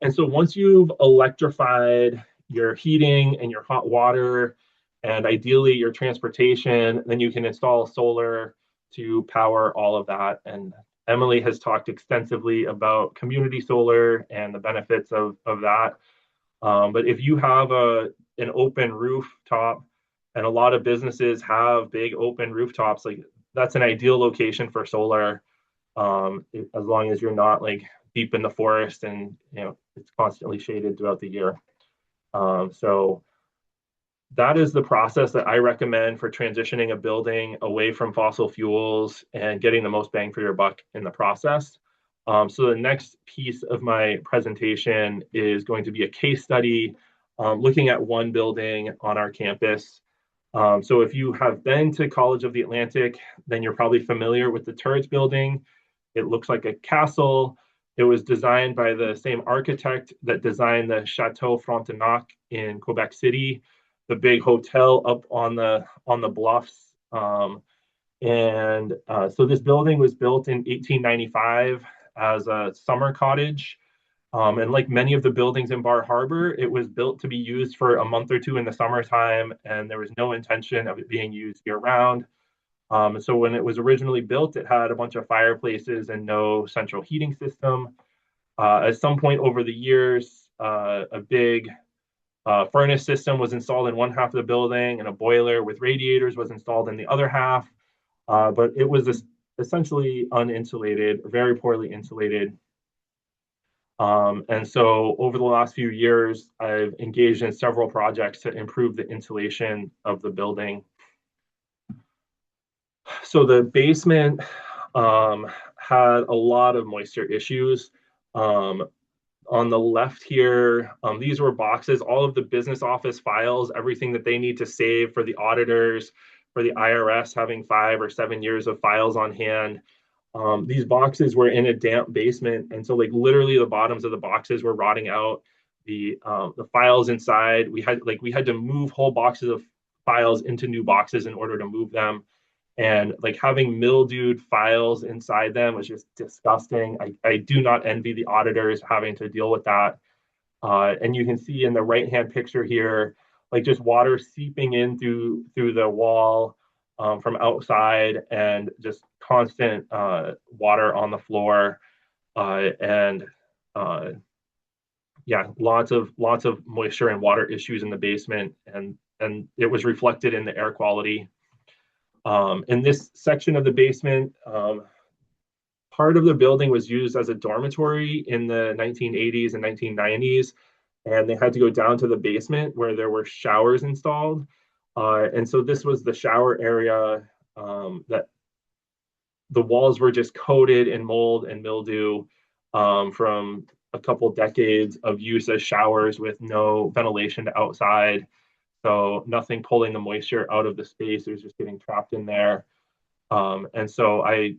And so once you've electrified your heating and your hot water, and ideally your transportation, then you can install solar to power all of that. And Emily has talked extensively about community solar and the benefits of that. But if you have an open rooftop, and a lot of businesses have big open rooftops, like, that's an ideal location for solar, as long as you're not like deep in the forest and it's constantly shaded throughout the year. So that is the process that I recommend for transitioning a building away from fossil fuels and getting the most bang for your buck in the process. So the next piece of my presentation is going to be a case study, looking at one building on our campus. So if you have been to College of the Atlantic, then you're probably familiar with the Turrets building. It looks like a castle. It was designed by the same architect that designed the Chateau Frontenac in Quebec City, the big hotel up on the bluffs. So this building was built in 1895 as a summer cottage. And like many of the buildings in Bar Harbor, it was built to be used for a month or two in the summertime, and there was no intention of it being used year round. So when it was originally built, it had a bunch of fireplaces and no central heating system. At some point over the years, a big furnace system was installed in one half of the building, and a boiler with radiators was installed in the other half. But it was essentially uninsulated, very poorly insulated. And so over the last few years, I've engaged in several projects to improve the insulation of the building. So the basement had a lot of moisture issues. On the left here, these were boxes, all of the business office files, everything that they need to save for the auditors, for the IRS having 5 or 7 years of files on hand. These boxes were in a damp basement, and so like literally the bottoms of the boxes were rotting out. The files inside, we had to move whole boxes of files into new boxes in order to move them, and like having mildewed files inside them was just disgusting. I do not envy the auditors having to deal with that. And you can see in the right hand picture here, like just water seeping in through the wall from outside, and just constant water on the floor, and yeah, lots of moisture and water issues in the basement, and it was reflected in the air quality. In this section of the basement, part of the building was used as a dormitory in the 1980s and 1990s, and they had to go down to the basement where there were showers installed. And so this was the shower area, that the walls were just coated in mold and mildew from a couple decades of use as showers with no ventilation to outside. So nothing pulling the moisture out of the space. It was just getting trapped in there. And so I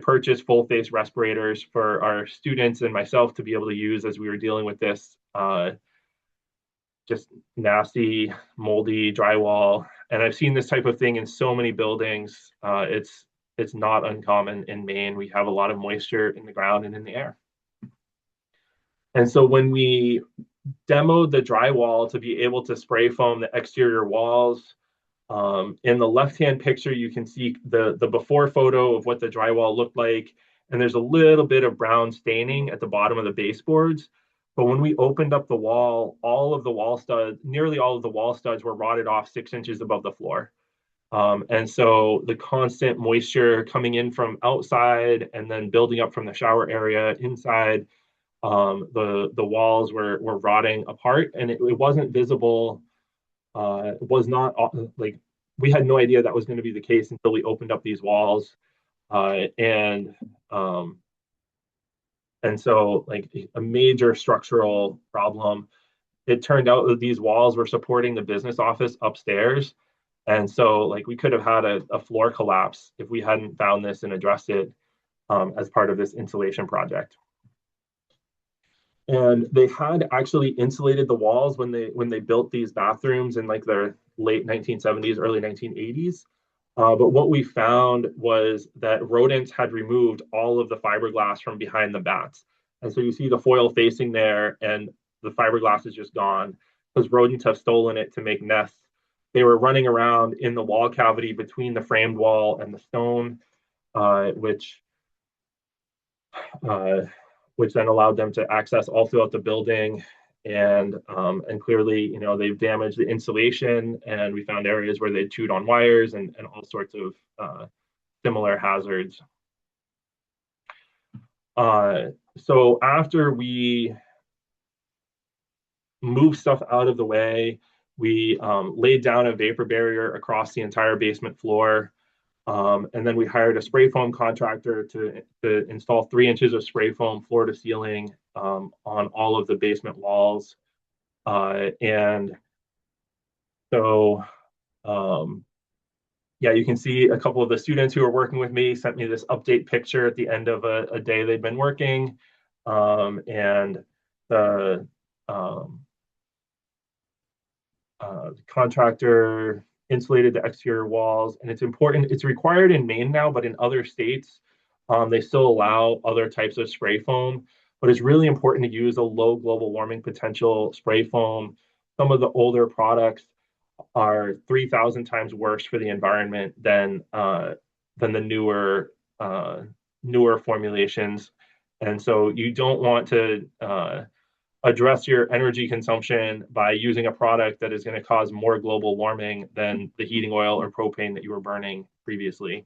purchased full face respirators for our students and myself to be able to use as we were dealing with this just nasty, moldy drywall. And I've seen this type of thing in so many buildings. It's not uncommon in Maine. We have a lot of moisture in the ground and in the air. And so when we demoed the drywall to be able to spray foam the exterior walls, in the left-hand picture, you can see the before photo of what the drywall looked like, and there's a little bit of brown staining at the bottom of the baseboards. But when we opened up the wall, nearly all of the wall studs were rotted off 6 inches above the floor. And so the constant moisture coming in from outside and then building up from the shower area inside, the walls were rotting apart, and it wasn't visible. It was not like, we had no idea that was going to be the case until we opened up these walls, and And so like a major structural problem. It turned out that these walls were supporting the business office upstairs. And so like we could have had a floor collapse if we hadn't found this and addressed it as part of this insulation project. And they had actually insulated the walls when they built these bathrooms in like their late 1970s, early 1980s. But what we found was that rodents had removed all of the fiberglass from behind the bats. And so you see the foil facing there, and the fiberglass is just gone because rodents have stolen it to make nests. They were running around in the wall cavity between the framed wall and the stone, which uh, which then allowed them to access all throughout the building. And clearly, you know, they've damaged the insulation, and we found areas where they chewed on wires and all sorts of similar hazards. So after we moved stuff out of the way, we laid down a vapor barrier across the entire basement floor. And then we hired a spray foam contractor to install 3 inches of spray foam floor to ceiling on all of the basement walls. And so, yeah, you can see a couple of the students who are working with me sent me this update picture at the end of a day they've been working. And the contractor insulated the exterior walls. And it's important, it's required in Maine now, but in other states, they still allow other types of spray foam. But it's really important to use a low global warming potential spray foam. Some of the older products are 3,000 times worse for the environment than the newer formulations. And so you don't want to address your energy consumption by using a product that is going to cause more global warming than the heating oil or propane that you were burning previously.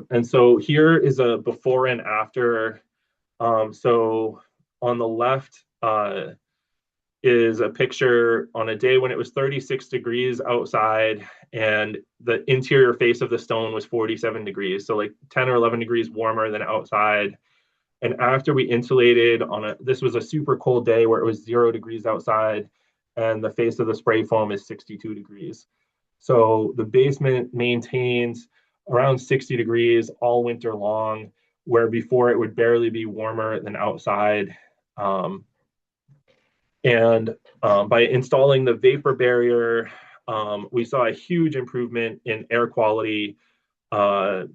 And so here is a before and after. So on the left is a picture on a day when it was 36 degrees outside and the interior face of the stone was 47 degrees. So like 10 or 11 degrees warmer than outside. And after we insulated this was a super cold day where it was 0 degrees outside, and the face of the spray foam is 62 degrees. So the basement maintains around 60 degrees all winter long, where before it would barely be warmer than outside. By installing the vapor barrier, we saw a huge improvement in air quality. And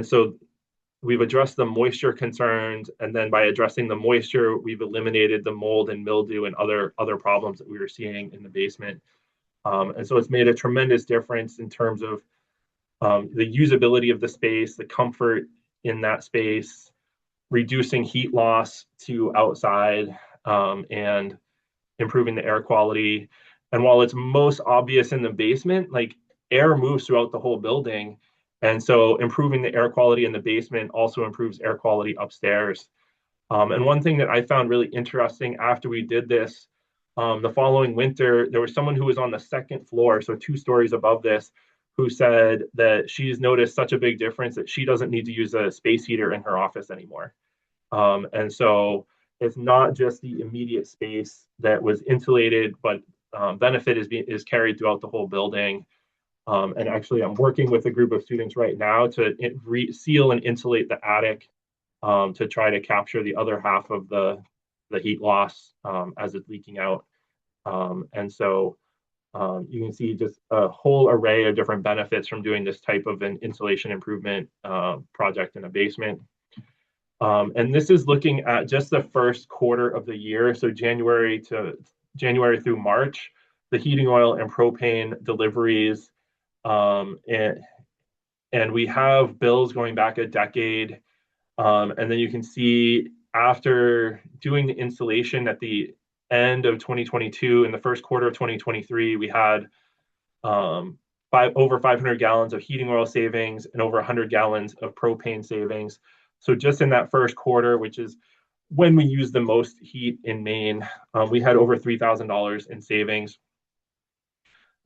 so we've addressed the moisture concerns, and then by addressing the moisture, we've eliminated the mold and mildew and other problems that we were seeing in the basement. And so it's made a tremendous difference in terms of the usability of the space, the comfort in that space, reducing heat loss to outside, and improving the air quality. And while it's most obvious in the basement, like air moves throughout the whole building. And so improving the air quality in the basement also improves air quality upstairs. And one thing that I found really interesting after we did this, the following winter, there was someone who was on the second floor, so 2 stories above this, who said that she's noticed such a big difference that she doesn't need to use a space heater in her office anymore. And so it's not just the immediate space that was insulated, but benefit is carried throughout the whole building. And actually, I'm working with a group of students right now to seal and insulate the attic to try to capture the other half of the heat loss as it's leaking out. And so you can see just a whole array of different benefits from doing this type of an insulation improvement project in a basement. And this is looking at just the first quarter of the year, so January through March, the heating oil and propane deliveries. And we have bills going back a decade. And then you can see after doing the installation at the end of 2022 and the first quarter of 2023, we had over 500 gallons of heating oil savings and over 100 gallons of propane savings. So just in that first quarter, which is when we use the most heat in Maine, we had over $3,000 in savings.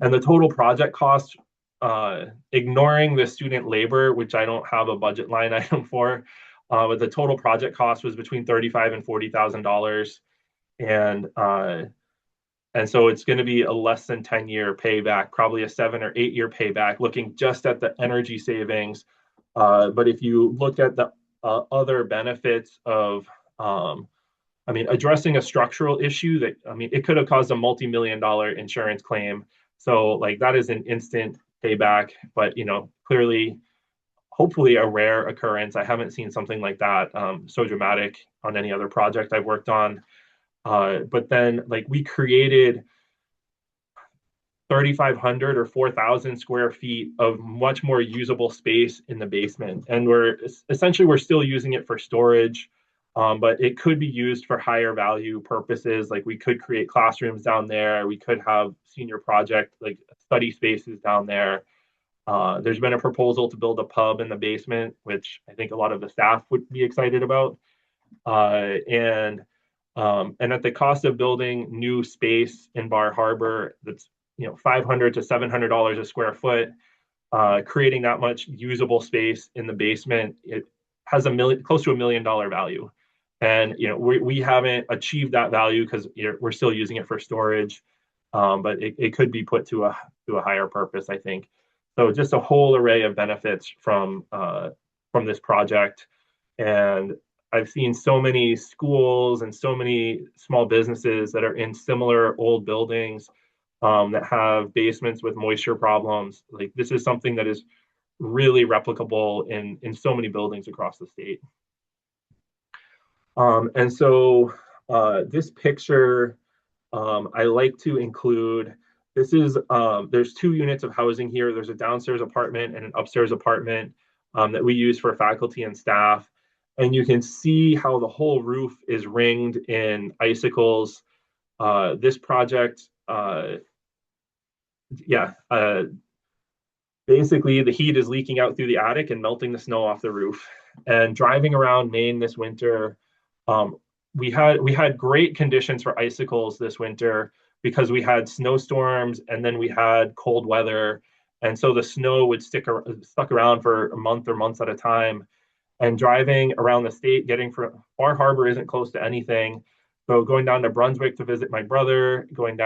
And the total project cost ignoring the student labor, which I don't have a budget line item for, but the total project cost was between $35,000 and $40,000, and so it's going to be a less than 10-year payback, probably a 7 or 8 year payback, looking just at the energy savings. But if you look at the other benefits of, addressing a structural issue that, it could have caused a multi-million-dollar insurance claim. So like that is an instant payback, but clearly, hopefully a rare occurrence. I haven't seen something like that so dramatic on any other project I've worked on. But then like we created 3,500 or 4,000 square feet of much more usable space in the basement. And we're still using it for storage, but it could be used for higher value purposes. Like we could create classrooms down there. We could have senior project, like study spaces down there. There's been a proposal to build a pub in the basement, which I think a lot of the staff would be excited about. And at the cost of building new space in Bar Harbor, that's $500 to $700 a square foot, creating that much usable space in the basement, it has close to $1 million value. And we haven't achieved that value because we're still using it for storage, but it could be put to a higher purpose, I think. So just a whole array of benefits from this project. And I've seen so many schools and so many small businesses that are in similar old buildings that have basements with moisture problems. Like this is something that is really replicable in so many buildings across the state. And so this picture I like to include. This is there's 2 units of housing here. There's a downstairs apartment and an upstairs apartment that we use for faculty and staff. And you can see how the whole roof is ringed in icicles. This project, basically the heat is leaking out through the attic and melting the snow off the roof. And driving around Maine this winter, we had great conditions for icicles this winter because we had snowstorms and then we had cold weather. And so the snow would stuck around for a month or months at a time. And driving around the state, getting from Bar Harbor isn't close to anything. So going down to Brunswick to visit my brother, going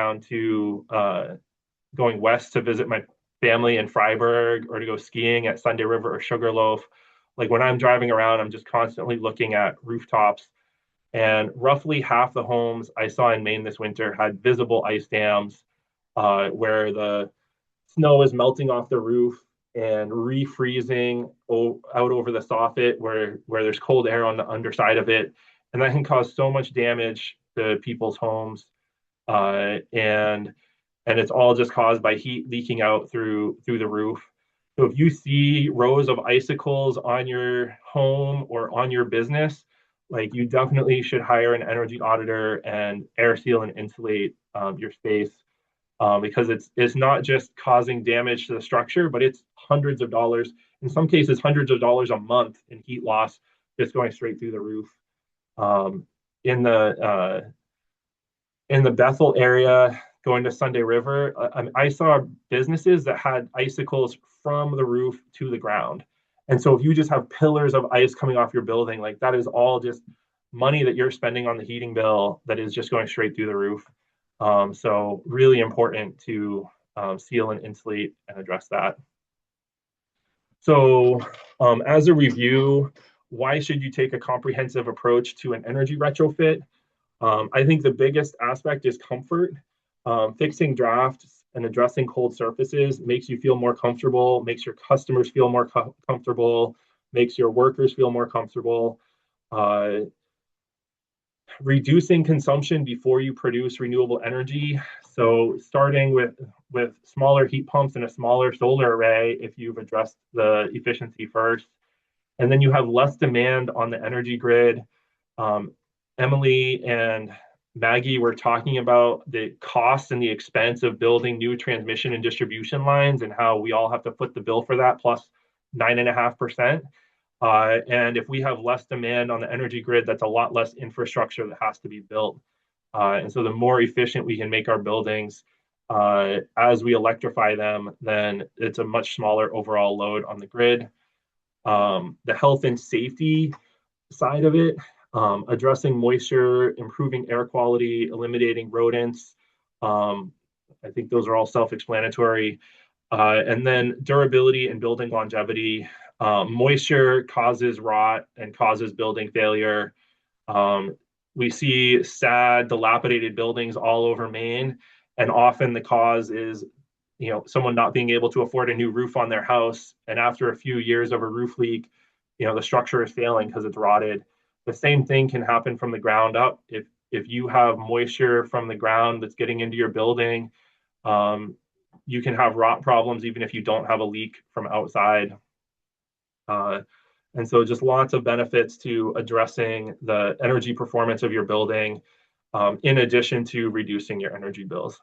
west to visit my family in Freiburg, or to go skiing at Sunday River or Sugarloaf. Like when I'm driving around, I'm just constantly looking at rooftops. And roughly half the homes I saw in Maine this winter had visible ice dams where the snow is melting off the roof and refreezing out over the soffit where there's cold air on the underside of it. And that can cause so much damage to people's homes. And it's all just caused by heat leaking out through the roof. So if you see rows of icicles on your home or on your business, like you definitely should hire an energy auditor and air seal and insulate your space. Because it's not just causing damage to the structure, but it's hundreds of dollars, in some cases hundreds of dollars a month in heat loss just going straight through the roof. In the Bethel area, going to Sunday River, I saw businesses that had icicles from the roof to the ground. And so if you just have pillars of ice coming off your building, like that is all just money that you're spending on the heating bill that is just going straight through the roof. So really important to seal and insulate and address that. So as a review, why should you take a comprehensive approach to an energy retrofit? I think the biggest aspect is comfort. Fixing drafts and addressing cold surfaces makes you feel more comfortable, makes your customers feel more comfortable, makes your workers feel more comfortable. Reducing consumption before you produce renewable energy. So starting with smaller heat pumps and a smaller solar array if you've addressed the efficiency first. And then you have less demand on the energy grid. Emily and Maggie were talking about the cost and the expense of building new transmission and distribution lines and how we all have to foot the bill for that plus 9.5%. And if we have less demand on the energy grid, that's a lot less infrastructure that has to be built. And so the more efficient we can make our buildings, As we electrify them, then it's a much smaller overall load on the grid. The health and safety side of it, addressing moisture, improving air quality, eliminating rodents. I think those are all self-explanatory. And then durability and building longevity. Moisture causes rot and causes building failure. Um, we see sad, dilapidated buildings all over Maine, and often the cause is, someone not being able to afford a new roof on their house, and after a few years of a roof leak, the structure is failing because it's rotted. The same thing can happen from the ground up. If you have moisture from the ground that's getting into your building, you can have rot problems even if you don't have a leak from outside. And so just lots of benefits to addressing the energy performance of your building, in addition to reducing your energy bills.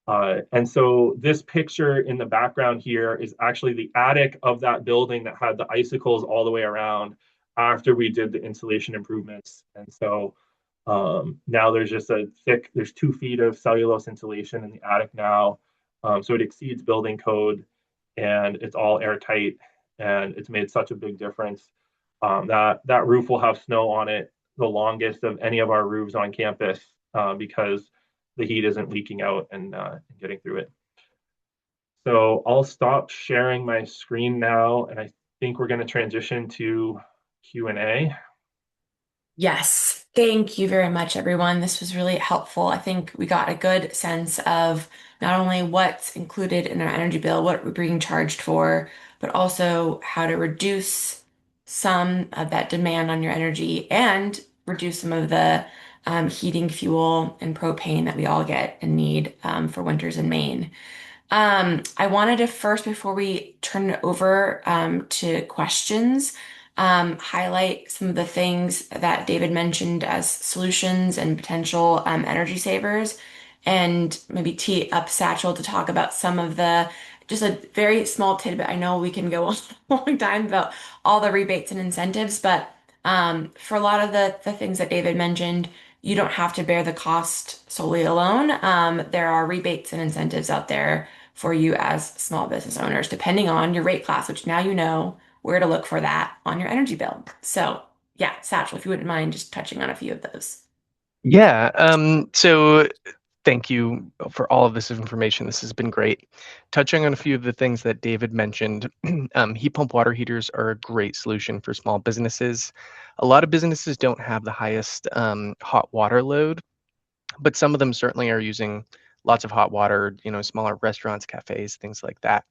And so this picture in the background here is actually the attic of that building that had the icicles all the way around after we did the insulation improvements. And so now there's just there's 2 feet of cellulose insulation in the attic now. So it exceeds building code, and it's all airtight, and it's made such a big difference. That roof will have snow on it the longest of any of our roofs on campus, because the heat isn't leaking out and getting through it. So I'll stop sharing my screen now, and I think we're going to transition to Q&A. Yes, thank you very much, everyone. This was really helpful. I think we got a good sense of not only what's included in our energy bill, what we're being charged for, but also how to reduce some of that demand on your energy and reduce some of the heating fuel and propane that we all get and need for winters in Maine. I wanted to first, before we turn it over to questions, highlight some of the things that David mentioned as solutions and potential energy savers, and maybe tee up Satchel to talk about some of just a very small tidbit. I know we can go on a long time about all the rebates and incentives, but for a lot of the things that David mentioned, you don't have to bear the cost solely alone. There are rebates and incentives out there for you as small business owners, depending on your rate class, which now you know where to look for that on your energy bill. So, yeah, Satchel, if you wouldn't mind just touching on a few of those. Yeah. So thank you for all of this information. This has been great. Touching on a few of the things that David mentioned, heat pump water heaters are a great solution for small businesses. A lot of businesses don't have the highest hot water load, but some of them certainly are using lots of hot water, smaller restaurants, cafes, things like that.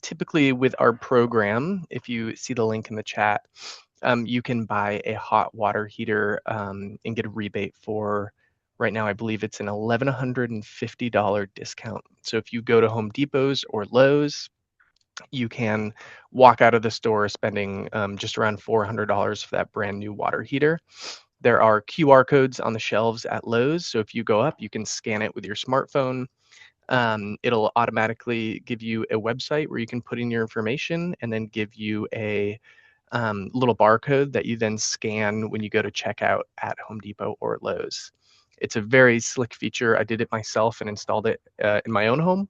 Typically with our program, if you see the link in the chat, you can buy a hot water heater and get a rebate for, right now, I believe it's an $1,150 discount. So if you go to Home Depot's or Lowe's, you can walk out of the store spending just around $400 for that brand new water heater. There are QR codes on the shelves at Lowe's. So if you go up, you can scan it with your smartphone. It'll automatically give you a website where you can put in your information and then give you a little barcode that you then scan when you go to checkout at Home Depot or Lowe's. It's a very slick feature. I did it myself and installed it in my own home.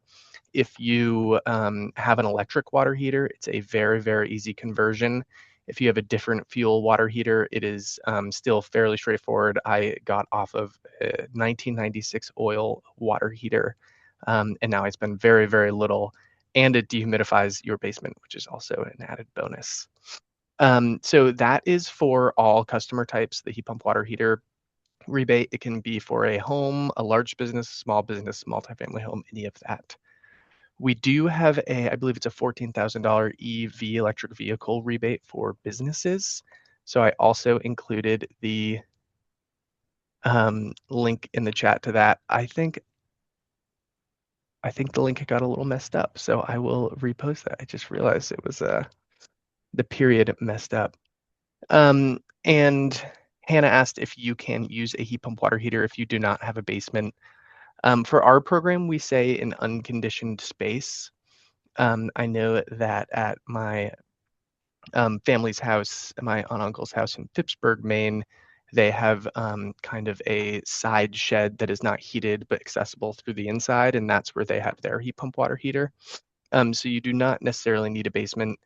If you have an electric water heater, it's a very, very easy conversion. If you have a different fuel water heater, it is still fairly straightforward. I got off of a 1996 oil water heater, and now I spend very, very little, and it dehumidifies your basement, which is also an added bonus. So that is for all customer types, the heat pump water heater rebate. It can be for a home, a large business, multifamily home, any of that. We do have I believe it's a $14,000 EV electric vehicle rebate for businesses. So I also included the link in the chat to that. I think the link got a little messed up, so I will repost that. I just realized it was the period messed up. And Hannah asked if you can use a heat pump water heater if you do not have a basement. For our program, we say an unconditioned space. I know that at my family's house, my aunt and uncle's house in Phippsburg, Maine, They have kind of a side shed that is not heated but accessible through the inside, and that's where they have their heat pump water heater. So you do not necessarily need a basement.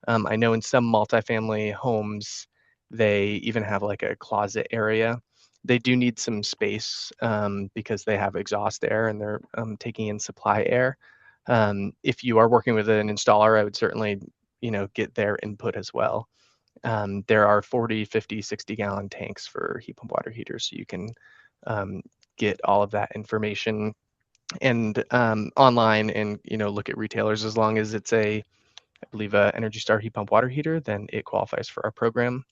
I know in some multifamily homes, they even have like a closet area. They do need some space because they have exhaust air and they're taking in supply air. If you are working with an installer, I would certainly, get their input as well. There are 40, 50, 60-gallon tanks for heat pump water heaters, so you can get all of that information and online and look at retailers. As long as it's I believe a Energy Star heat pump water heater, then it qualifies for our program.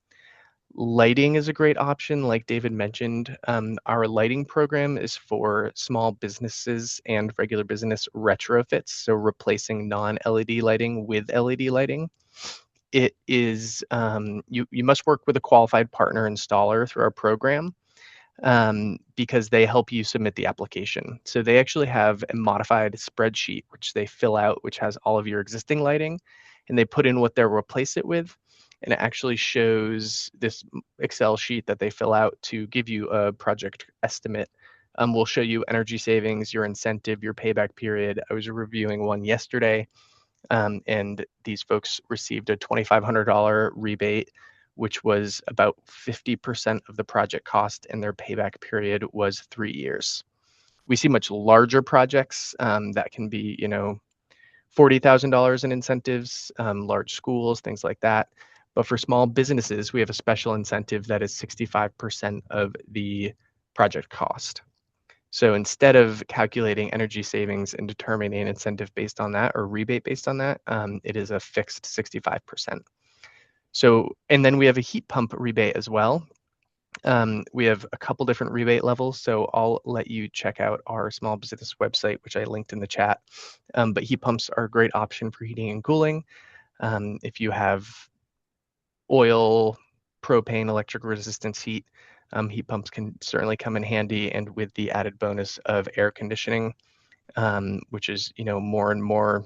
Lighting is a great option, like David mentioned. Our lighting program is for small businesses and regular business retrofits, so replacing non-LED lighting with LED lighting. It is you must work with a qualified partner installer through our program because they help you submit the application. So they actually have a modified spreadsheet which they fill out, which has all of your existing lighting, and they put in what they'll replace it with. And it actually shows this Excel sheet that they fill out to give you a project estimate. We'll show you energy savings, your incentive, your payback period. I was reviewing one yesterday, and these folks received a $2,500 rebate, which was about 50% of the project cost, and their payback period was 3 years. We see much larger projects that can be, $40,000 in incentives, large schools, things like that. But for small businesses, we have a special incentive that is 65% of the project cost. So instead of calculating energy savings and determining an incentive based on that or rebate based on that, it is a fixed 65%. So, and then we have a heat pump rebate as well. We have a couple different rebate levels, so I'll let you check out our small business website, which I linked in the chat. But heat pumps are a great option for heating and cooling. If you have oil, propane, electric resistance heat, heat pumps can certainly come in handy, and with the added bonus of air conditioning, which is more and more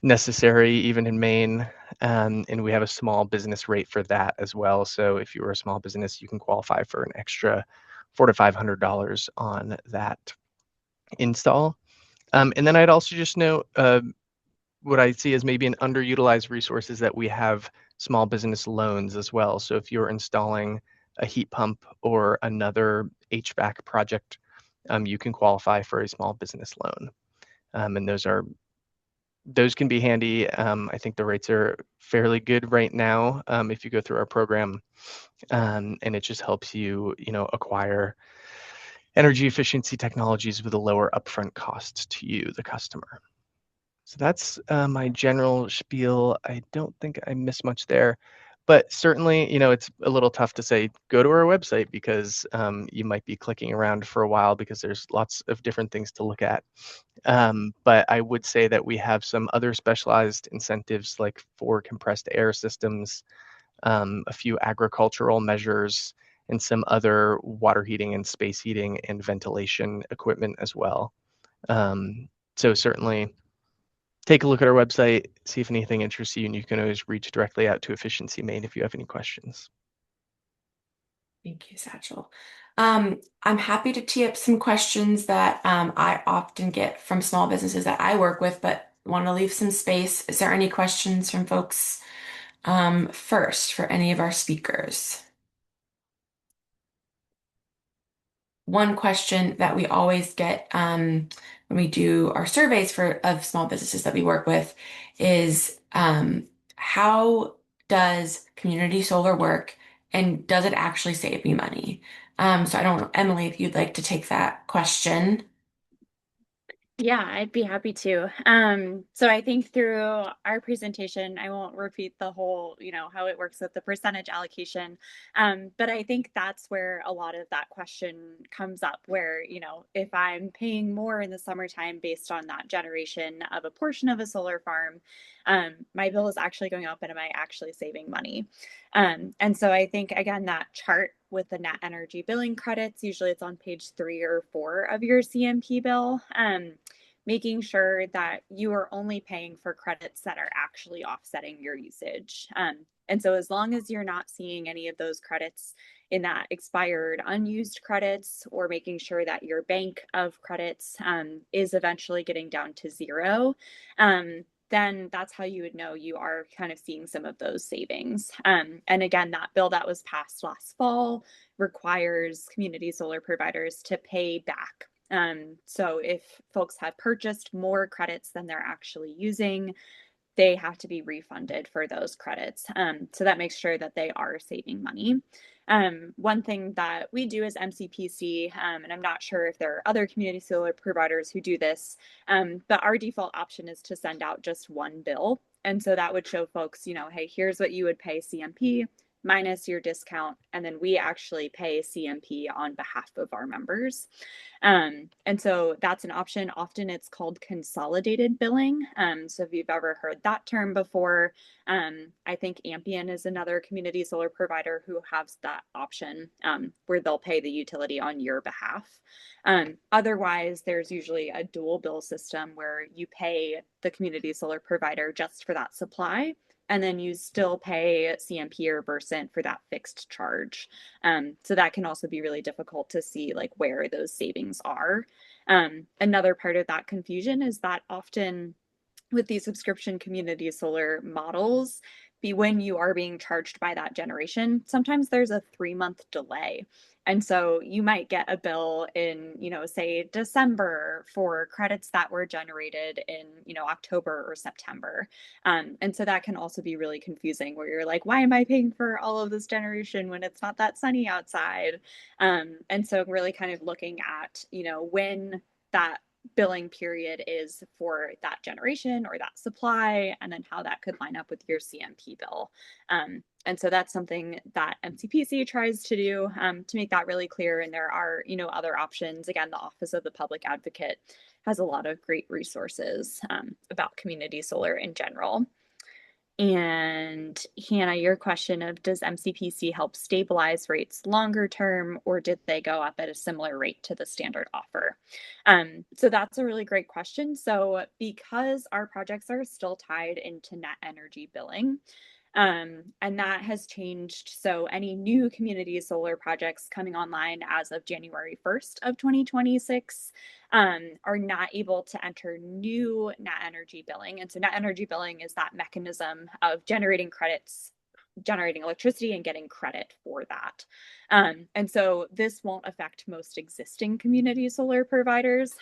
necessary even in Maine. And we have a small business rate for that as well. So if you're a small business, you can qualify for an extra $400 to $500 on that install. And then I'd also just note what I see as maybe an underutilized resource is that we have small business loans as well. So if you're installing a heat pump or another HVAC project, you can qualify for a small business loan. And those can be handy. I think the rates are fairly good right now if you go through our program, and it just helps you, acquire energy efficiency technologies with a lower upfront cost to you, the customer. So that's my general spiel. I don't think I missed much there, but certainly, it's a little tough to say go to our website because you might be clicking around for a while because there's lots of different things to look at. But I would say that we have some other specialized incentives like for compressed air systems, a few agricultural measures, and some other water heating and space heating and ventilation equipment as well. So certainly take a look at our website, see if anything interests you, and you can always reach directly out to Efficiency Maine if you have any questions. Thank you, Satchel. I'm happy to tee up some questions that I often get from small businesses that I work with, but want to leave some space. Is there any questions from folks first for any of our speakers? One question that we always get when we do our surveys of small businesses that we work with is how does community solar work and does it actually save me money? So I don't know, Emily, if you'd like to take that question. Yeah, I'd be happy to. So I think through our presentation, I won't repeat the whole, how it works with the percentage allocation. But I think that's where a lot of that question comes up, where, if I'm paying more in the summertime based on that generation of a portion of a solar farm, my bill is actually going up and am I actually saving money? And so I think, again, that chart with the net energy billing credits, usually it's on page 3 or 4 of your CMP bill. making sure that you are only paying for credits that are actually offsetting your usage. And so as long as you're not seeing any of those credits in that expired unused credits, or making sure that your bank of credits is eventually getting down to zero, then that's how you would know you are kind of seeing some of those savings. And again, that bill that was passed last fall requires community solar providers to pay back. So if folks have purchased more credits than they're actually using, they have to be refunded for those credits. So that makes sure that they are saving money. One thing that we do as MCPC, and I'm not sure if there are other community solar providers who do this, but our default option is to send out just one bill. And so that would show folks, hey, here's what you would pay CMP minus your discount, and then we actually pay CMP on behalf of our members. And so that's an option. Often it's called consolidated billing. So if you've ever heard that term before, I think Ampion is another community solar provider who has that option, where they'll pay the utility on your behalf. Otherwise, there's usually a dual bill system where you pay the community solar provider just for that supply, and then you still pay CMP or Versant for that fixed charge. So that can also be really difficult to see like where those savings are. Another part of that confusion is that often with these subscription community solar models, be when you are being charged by that generation, sometimes there's a 3-month delay. And so you might get a bill in, say December for credits that were generated in, October or September. And so that can also be really confusing, where you're like, why am I paying for all of this generation when it's not that sunny outside? And so really kind of looking at, when that billing period is for that generation or that supply, and then how that could line up with your CMP bill. And so that's something that MCPC tries to do, to make that really clear. And there are, other options. Again, the Office of the Public Advocate has a lot of great resources about community solar in general. And Hannah, your question of does MCPC help stabilize rates longer term, or did they go up at a similar rate to the standard offer? So that's a really great question. So because our projects are still tied into net energy billing, and that has changed. So any new community solar projects coming online as of January 1st of 2026 are not able to enter new net energy billing. And so net energy billing is that mechanism of generating credits, generating electricity and getting credit for that. And so this won't affect most existing community solar providers.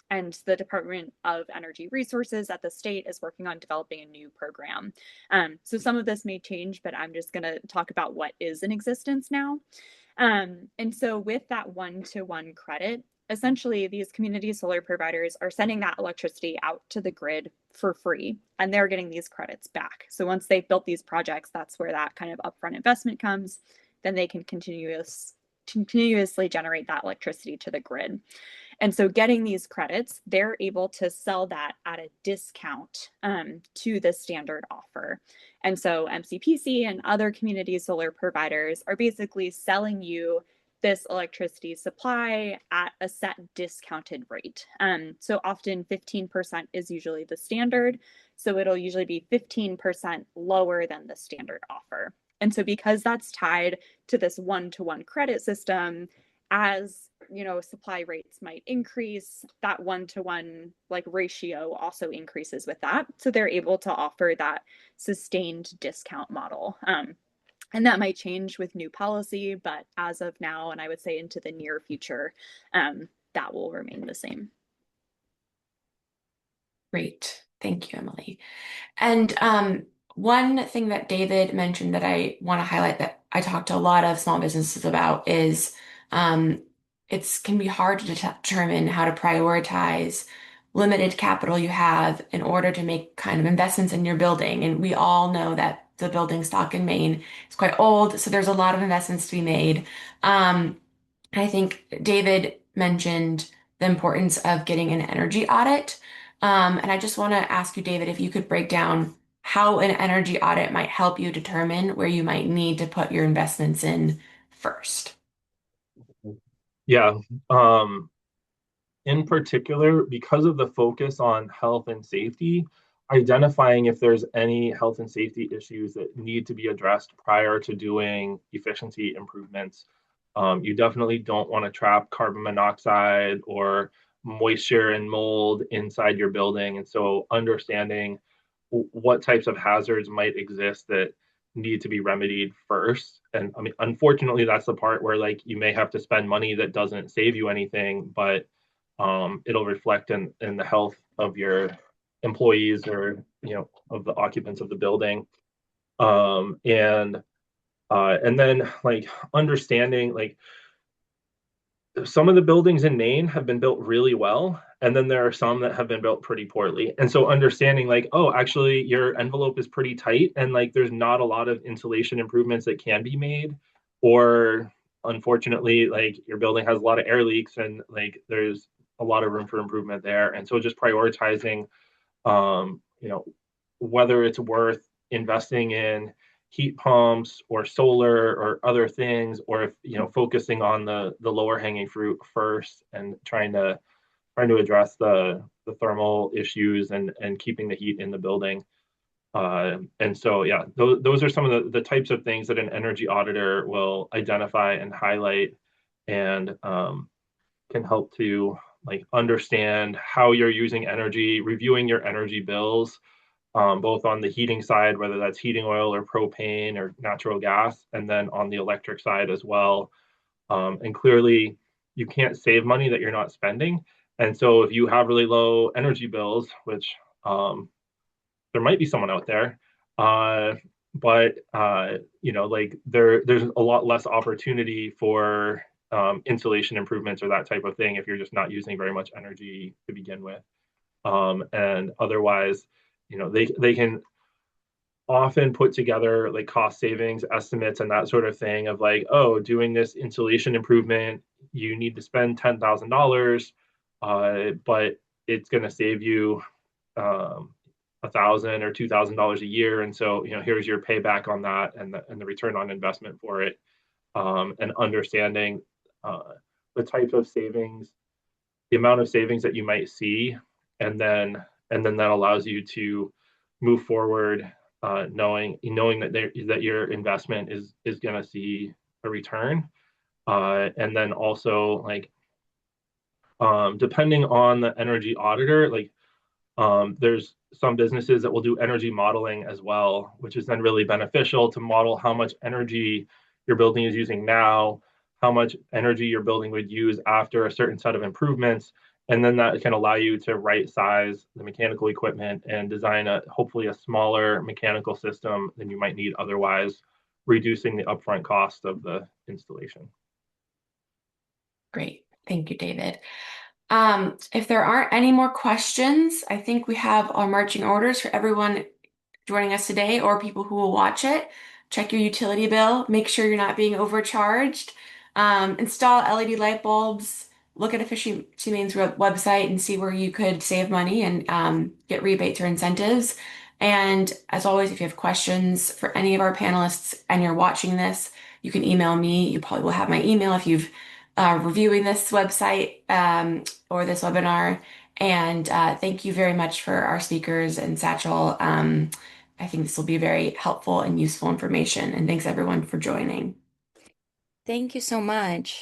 And the Department of Energy Resources at the state is working on developing a new program. So some of this may change, but I'm just going to talk about what is in existence now. And so with that one-to-one credit, essentially these community solar providers are sending that electricity out to the grid for free, and they're getting these credits back. So once they've built these projects, that's where that kind of upfront investment comes. Then they can continuously generate that electricity to the grid. And so getting these credits, they're able to sell that at a discount to the standard offer. And so MCPC and other community solar providers are basically selling you this electricity supply at a set discounted rate. So often 15% is usually the standard. So it'll usually be 15% lower than the standard offer. And so because that's tied to this one-to-one credit system, as supply rates might increase, that one-to-one ratio also increases with that. So they're able to offer that sustained discount model. And that might change with new policy, but as of now, and I would say into the near future, that will remain the same. Great. Thank you, Emily. And one thing that David mentioned that I want to highlight that I talk to a lot of small businesses about is it can be hard to determine how to prioritize limited capital you have in order to make kind of investments in your building. And we all know that the building stock in Maine is quite old, so there's a lot of investments to be made. I think David mentioned the importance of getting an energy audit. And I just want to ask you, David, if you could break down how an energy audit might help you determine where you might need to put your investments in first. Yeah. in particular, because of the focus on health and safety, identifying if there's any health and safety issues that need to be addressed prior to doing efficiency improvements. You definitely don't want to trap carbon monoxide or moisture and mold inside your building. And so understanding what types of hazards might exist that need to be remedied first. And I mean, unfortunately, that's the part where like you may have to spend money that doesn't save you anything, but it'll reflect in the health of your employees or of the occupants of the building. And then like understanding like some of the buildings in Maine have been built really well, and then there are some that have been built pretty poorly. And so understanding like, oh, actually your envelope is pretty tight and like there's not a lot of insulation improvements that can be made, or unfortunately, like your building has a lot of air leaks and like there's a lot of room for improvement there. And so just prioritizing whether it's worth investing in heat pumps or solar or other things, or if focusing on the lower hanging fruit first and trying to address the thermal issues and keeping the heat in the building. And so yeah, those are some of the types of things that an energy auditor will identify and highlight, and can help to like understand how you're using energy, reviewing your energy bills, both on the heating side, whether that's heating oil or propane or natural gas, and then on the electric side as well. And clearly, you can't save money that you're not spending. And so if you have really low energy bills, which there might be someone out there, but like there's a lot less opportunity for insulation improvements or that type of thing if you're just not using very much energy to begin with. And otherwise, they can often put together like cost savings estimates and that sort of thing of like, oh, doing this insulation improvement, you need to spend $10,000, but it's going to save you $1,000 or $2,000 a year, and so here's your payback on that and the return on investment for it, and understanding the types of savings, the amount of savings that you might see, and then that allows you to move forward, knowing that your investment is going to see a return, and then also like depending on the energy auditor, like there's some businesses that will do energy modeling as well, which is then really beneficial to model how much energy your building is using now, how much energy your building would use after a certain set of improvements. And then that can allow you to right size the mechanical equipment and design hopefully a smaller mechanical system than you might need otherwise, reducing the upfront cost of the installation. Great. Thank you, David. If there aren't any more questions, I think we have our marching orders for everyone joining us today or people who will watch it. Check your utility bill, make sure you're not being overcharged. Install LED light bulbs, look at Efficiency Maine's website and see where you could save money and get rebates or incentives. And as always, if you have questions for any of our panelists and you're watching this, you can email me. You probably will have my email if you've reviewing this website or this webinar. And thank you very much for our speakers and Satchel. I think this will be very helpful and useful information. And thanks everyone for joining. Thank you so much.